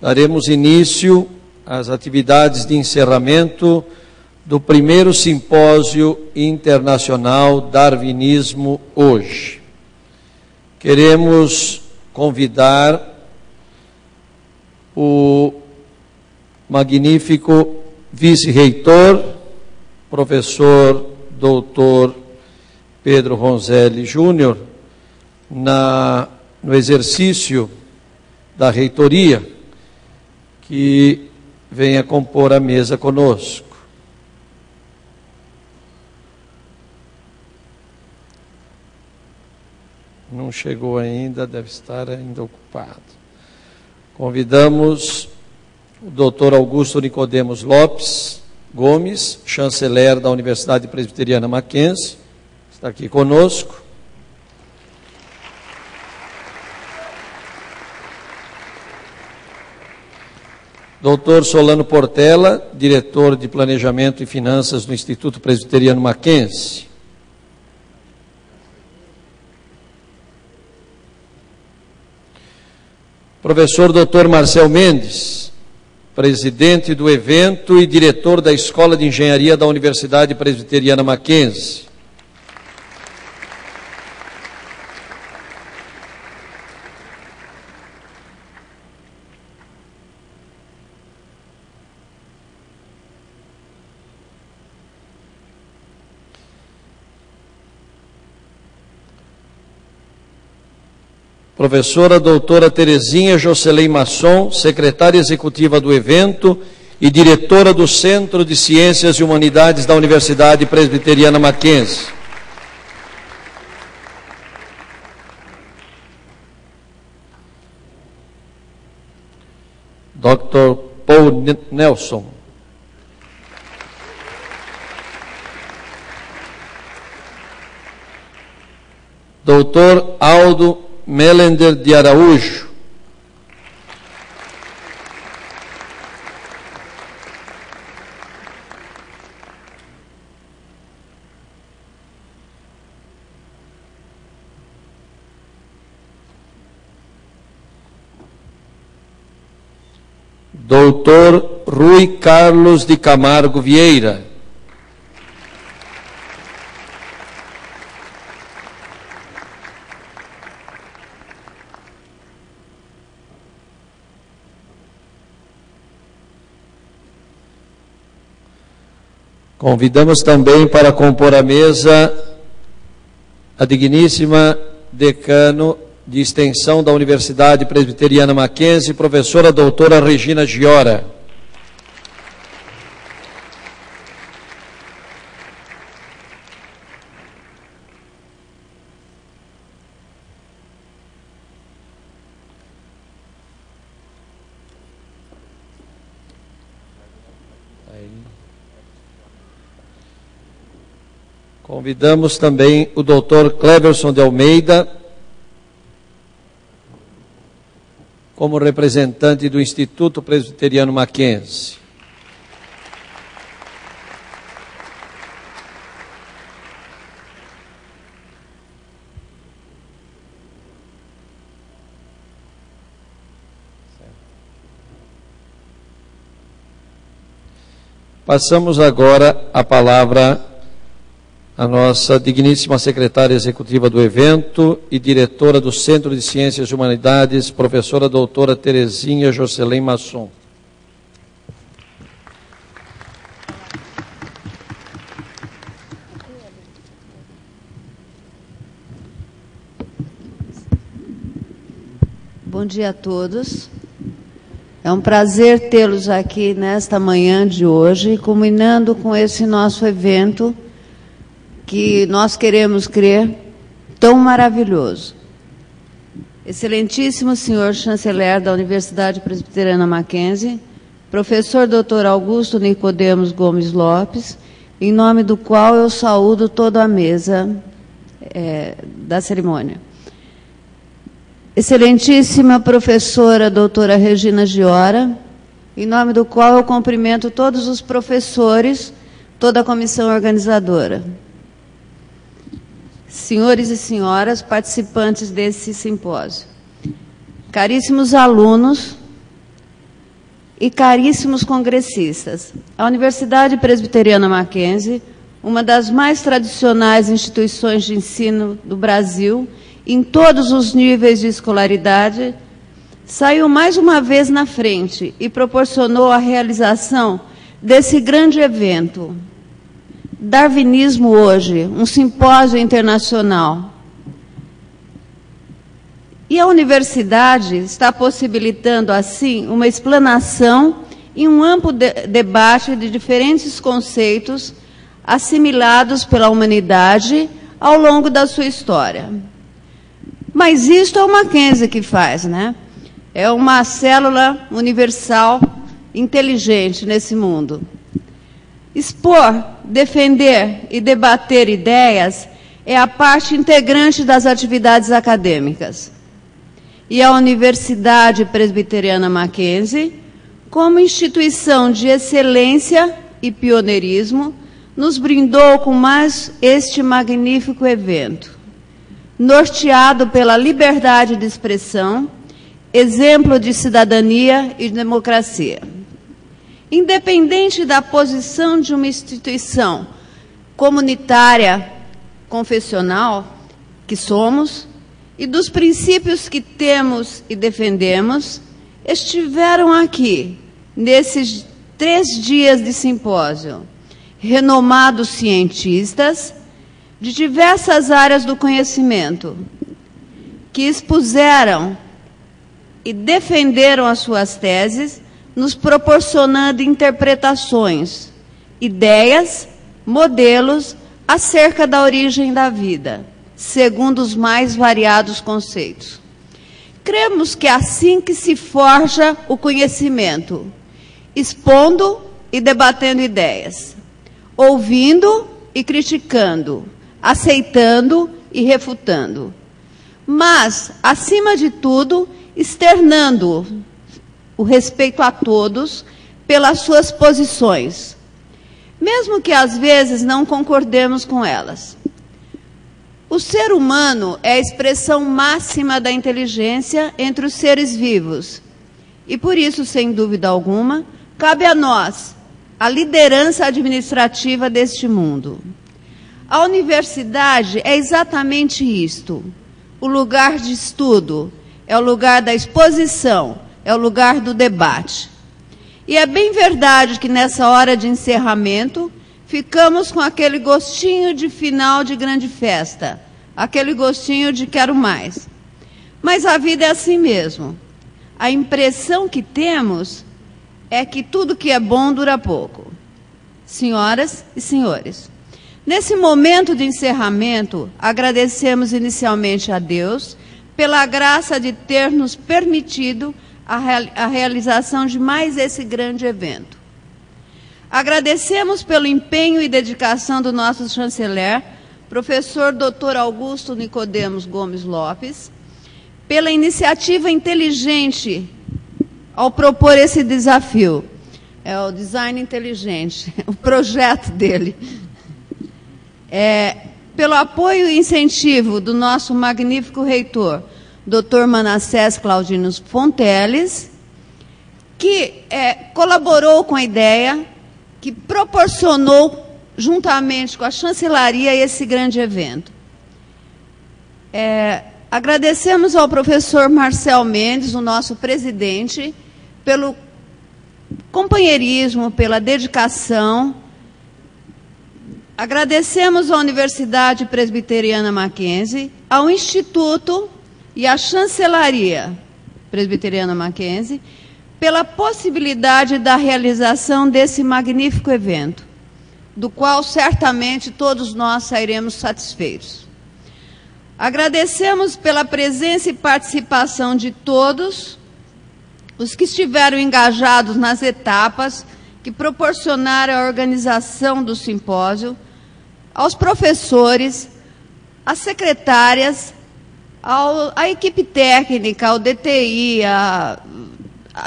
daremos início às atividades de encerramento do primeiro simpósio internacional Darwinismo hoje. Queremos convidar o magnífico vice-reitor, professor doutor Pedro Ronzelli Júnior, no exercício da reitoria, que venha compor a mesa conosco. Não chegou ainda, deve estar ainda ocupado. Convidamos o doutor Augusto Nicodemos Lopes Gomes, chanceler da Universidade Presbiteriana Mackenzie, está aqui conosco. Doutor Solano Portela, diretor de Planejamento e Finanças do Instituto Presbiteriano Mackenzie. Professor Dr. Marcel Mendes, presidente do evento e diretor da Escola de Engenharia da Universidade Presbiteriana Mackenzie. Professora doutora Terezinha Jocelyn Masson, secretária executiva do evento e diretora do Centro de Ciências e Humanidades da Universidade Presbiteriana Mackenzie. Dr. Paul Nelson. Dr. Aldo Melender de Araújo. Doutor Rui Carlos de Camargo Vieira. Convidamos também para compor a mesa a digníssima decano de Extensão da Universidade Presbiteriana Mackenzie, professora doutora Regina Giora. Convidamos também o doutor Cleverson de Almeida, como representante do Instituto Presbiteriano Mackenzie. Passamos agora a palavra à nossa digníssima secretária executiva do evento e diretora do Centro de Ciências e Humanidades, professora doutora Terezinha Jocelyn Masson. Bom dia a todos. É um prazer tê-los aqui nesta manhã de hoje, culminando com esse nosso evento que nós queremos crer tão maravilhoso. Excelentíssimo senhor chanceler da Universidade Presbiteriana Mackenzie, professor Dr. Augusto Nicodemos Gomes Lopes, em nome do qual eu saúdo toda a mesa da cerimônia. Excelentíssima professora doutora Regina Giora, em nome do qual eu cumprimento todos os professores, toda a comissão organizadora. senhores e senhoras participantes desse simpósio, caríssimos alunos e caríssimos congressistas, a Universidade Presbiteriana Mackenzie, uma das mais tradicionais instituições de ensino do Brasil, em todos os níveis de escolaridade, saiu mais uma vez na frente e proporcionou a realização desse grande evento. Darwinismo hoje, um simpósio internacional. E a universidade está possibilitando, assim, uma explanação e um amplo debate de diferentes conceitos assimilados pela humanidade ao longo da sua história. Mas isto é o Mackenzie que faz, né? É uma célula universal inteligente nesse mundo. Expor, defender e debater ideias é a parte integrante das atividades acadêmicas. E a Universidade Presbiteriana Mackenzie, como instituição de excelência e pioneirismo, nos brindou com mais este magnífico evento, norteado pela liberdade de expressão, exemplo de cidadania e democracia. Independente da posição de uma instituição comunitária, confessional, que somos, e dos princípios que temos e defendemos, estiveram aqui, nesses 3 dias de simpósio, renomados cientistas de diversas áreas do conhecimento, que expuseram e defenderam as suas teses, nos proporcionando interpretações, ideias, modelos acerca da origem da vida, segundo os mais variados conceitos. Cremos que é assim que se forja o conhecimento, expondo e debatendo ideias, ouvindo e criticando, aceitando e refutando, mas, acima de tudo, externando o respeito a todos pelas suas posições, mesmo que às vezes não concordemos com elas. O ser humano é a expressão máxima da inteligência entre os seres vivos, e por isso, sem dúvida alguma, cabe a nós a liderança administrativa deste mundo. A universidade é exatamente isto, o lugar de estudo, é o lugar da exposição, é o lugar do debate. E é bem verdade que nessa hora de encerramento, ficamos com aquele gostinho de final de grande festa, aquele gostinho de quero mais. Mas a vida é assim mesmo. A impressão que temos é que tudo que é bom dura pouco. Senhoras e senhores, nesse momento de encerramento, agradecemos inicialmente a Deus pela graça de ter nos permitido a realização de mais esse grande evento. Agradecemos pelo empenho e dedicação do nosso chanceler, professor Dr. Augusto Nicodemos Gomes Lopes, pela iniciativa inteligente ao propor esse desafio. É o design inteligente, o projeto dele. Pelo apoio e incentivo do nosso magnífico reitor, Dr. Manassés Claudinos Fonteles, que colaborou com a ideia, que proporcionou, juntamente com a chancelaria, esse grande evento. Agradecemos ao professor Marcel Mendes, o nosso presidente, pelo companheirismo, pela dedicação. Agradecemos à Universidade Presbiteriana Mackenzie, ao Instituto e à Chancelaria Presbiteriana Mackenzie, pela possibilidade da realização desse magnífico evento, do qual certamente todos nós sairemos satisfeitos. Agradecemos pela presença e participação de todos os que estiveram engajados nas etapas que proporcionaram a organização do simpósio, aos professores, às secretárias, à equipe técnica, ao DTI,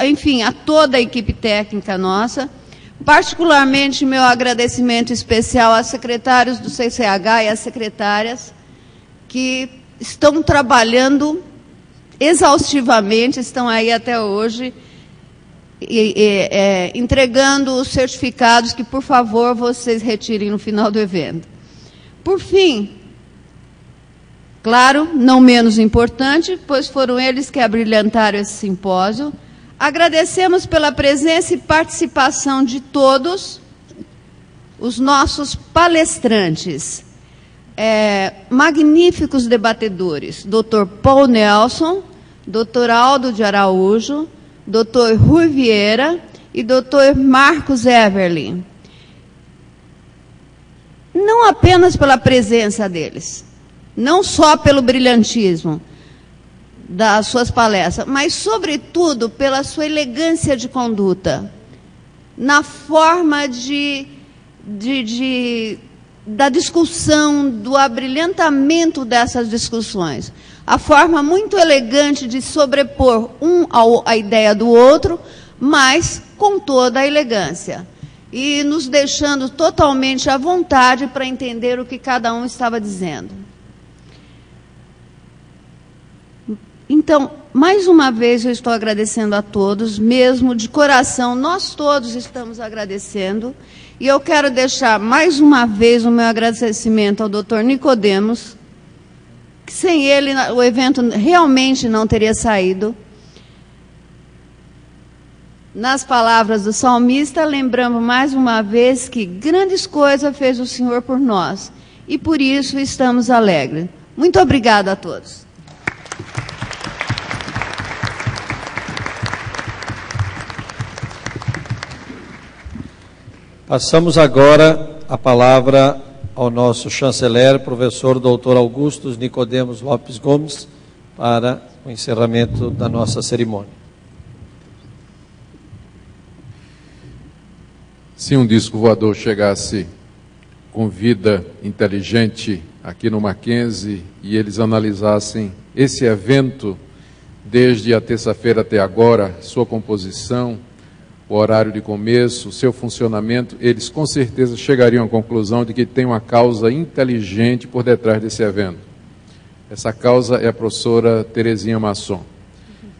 enfim, a toda a equipe técnica nossa, particularmente meu agradecimento especial aos secretários do CCH e às secretárias, que estão trabalhando exaustivamente, estão aí até hoje, entregando os certificados que, por favor, vocês retirem no final do evento. Por fim, claro, não menos importante, pois foram eles que abrilhantaram esse simpósio, agradecemos pela presença e participação de todos os nossos palestrantes, magníficos debatedores, Dr. Paul Nelson, Dr. Aldo de Araújo, Dr. Rui Vieira e Dr. Marcos Everly. Não apenas pela presença deles, não só pelo brilhantismo das suas palestras, mas, sobretudo, pela sua elegância de conduta, na forma da discussão, do abrilhantamento dessas discussões. A forma muito elegante de sobrepor a ideia do outro, mas com toda a elegância. E nos deixando totalmente à vontade para entender o que cada um estava dizendo. Então, mais uma vez eu estou agradecendo a todos, mesmo de coração, nós todos estamos agradecendo. E eu quero deixar mais uma vez o meu agradecimento ao Dr. Nicodemos, que sem ele o evento realmente não teria saído. Nas palavras do salmista, lembramos mais uma vez que grandes coisas fez o Senhor por nós, e por isso estamos alegres. Muito obrigada a todos. Passamos agora a palavra ao nosso chanceler, professor Dr. Augusto Nicodemos Lopes Gomes, para o encerramento da nossa cerimônia. Se um disco voador chegasse com vida inteligente aqui no Mackenzie e eles analisassem esse evento desde a terça-feira até agora, sua composição, o horário de começo, o seu funcionamento, eles com certeza chegariam à conclusão de que tem uma causa inteligente por detrás desse evento. Essa causa é a professora Terezinha Masson.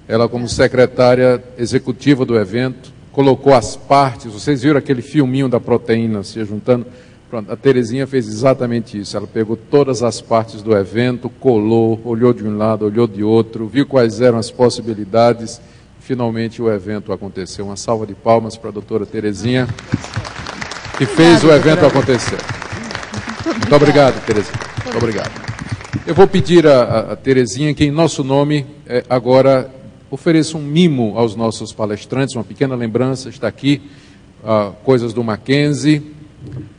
Ela, como secretária executiva do evento, colocou as partes, vocês viram aquele filminho da proteína se juntando? Pronto, a Terezinha fez exatamente isso, ela pegou todas as partes do evento, colou, olhou de um lado, olhou de outro, viu quais eram as possibilidades. Finalmente o evento aconteceu. Uma salva de palmas para a doutora Terezinha, que fez o evento acontecer. Muito obrigado, Terezinha. Muito obrigado. Eu vou pedir a Terezinha que, em nosso nome, agora ofereça um mimo aos nossos palestrantes, uma pequena lembrança. Está aqui coisas do Mackenzie,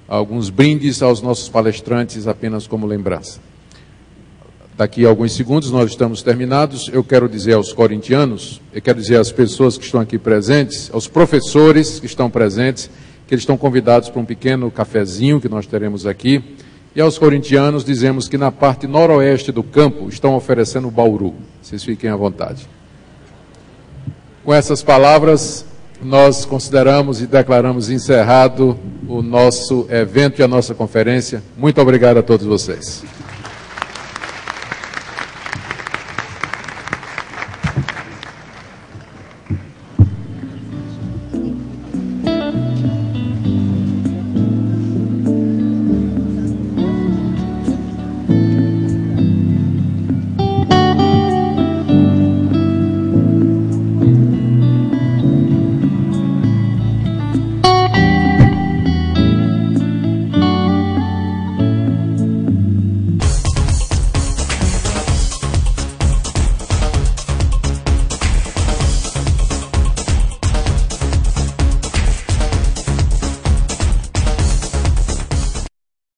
alguns brindes aos nossos palestrantes apenas como lembrança. Daqui a alguns segundos nós estamos terminados. Eu quero dizer aos corintianos, eu quero dizer às pessoas que estão aqui presentes, aos professores que estão presentes, que eles estão convidados para um pequeno cafezinho que nós teremos aqui. E aos corintianos dizemos que na parte noroeste do campo estão oferecendo Bauru. Vocês fiquem à vontade. Com essas palavras, nós consideramos e declaramos encerrado o nosso evento e a nossa conferência. Muito obrigado a todos vocês.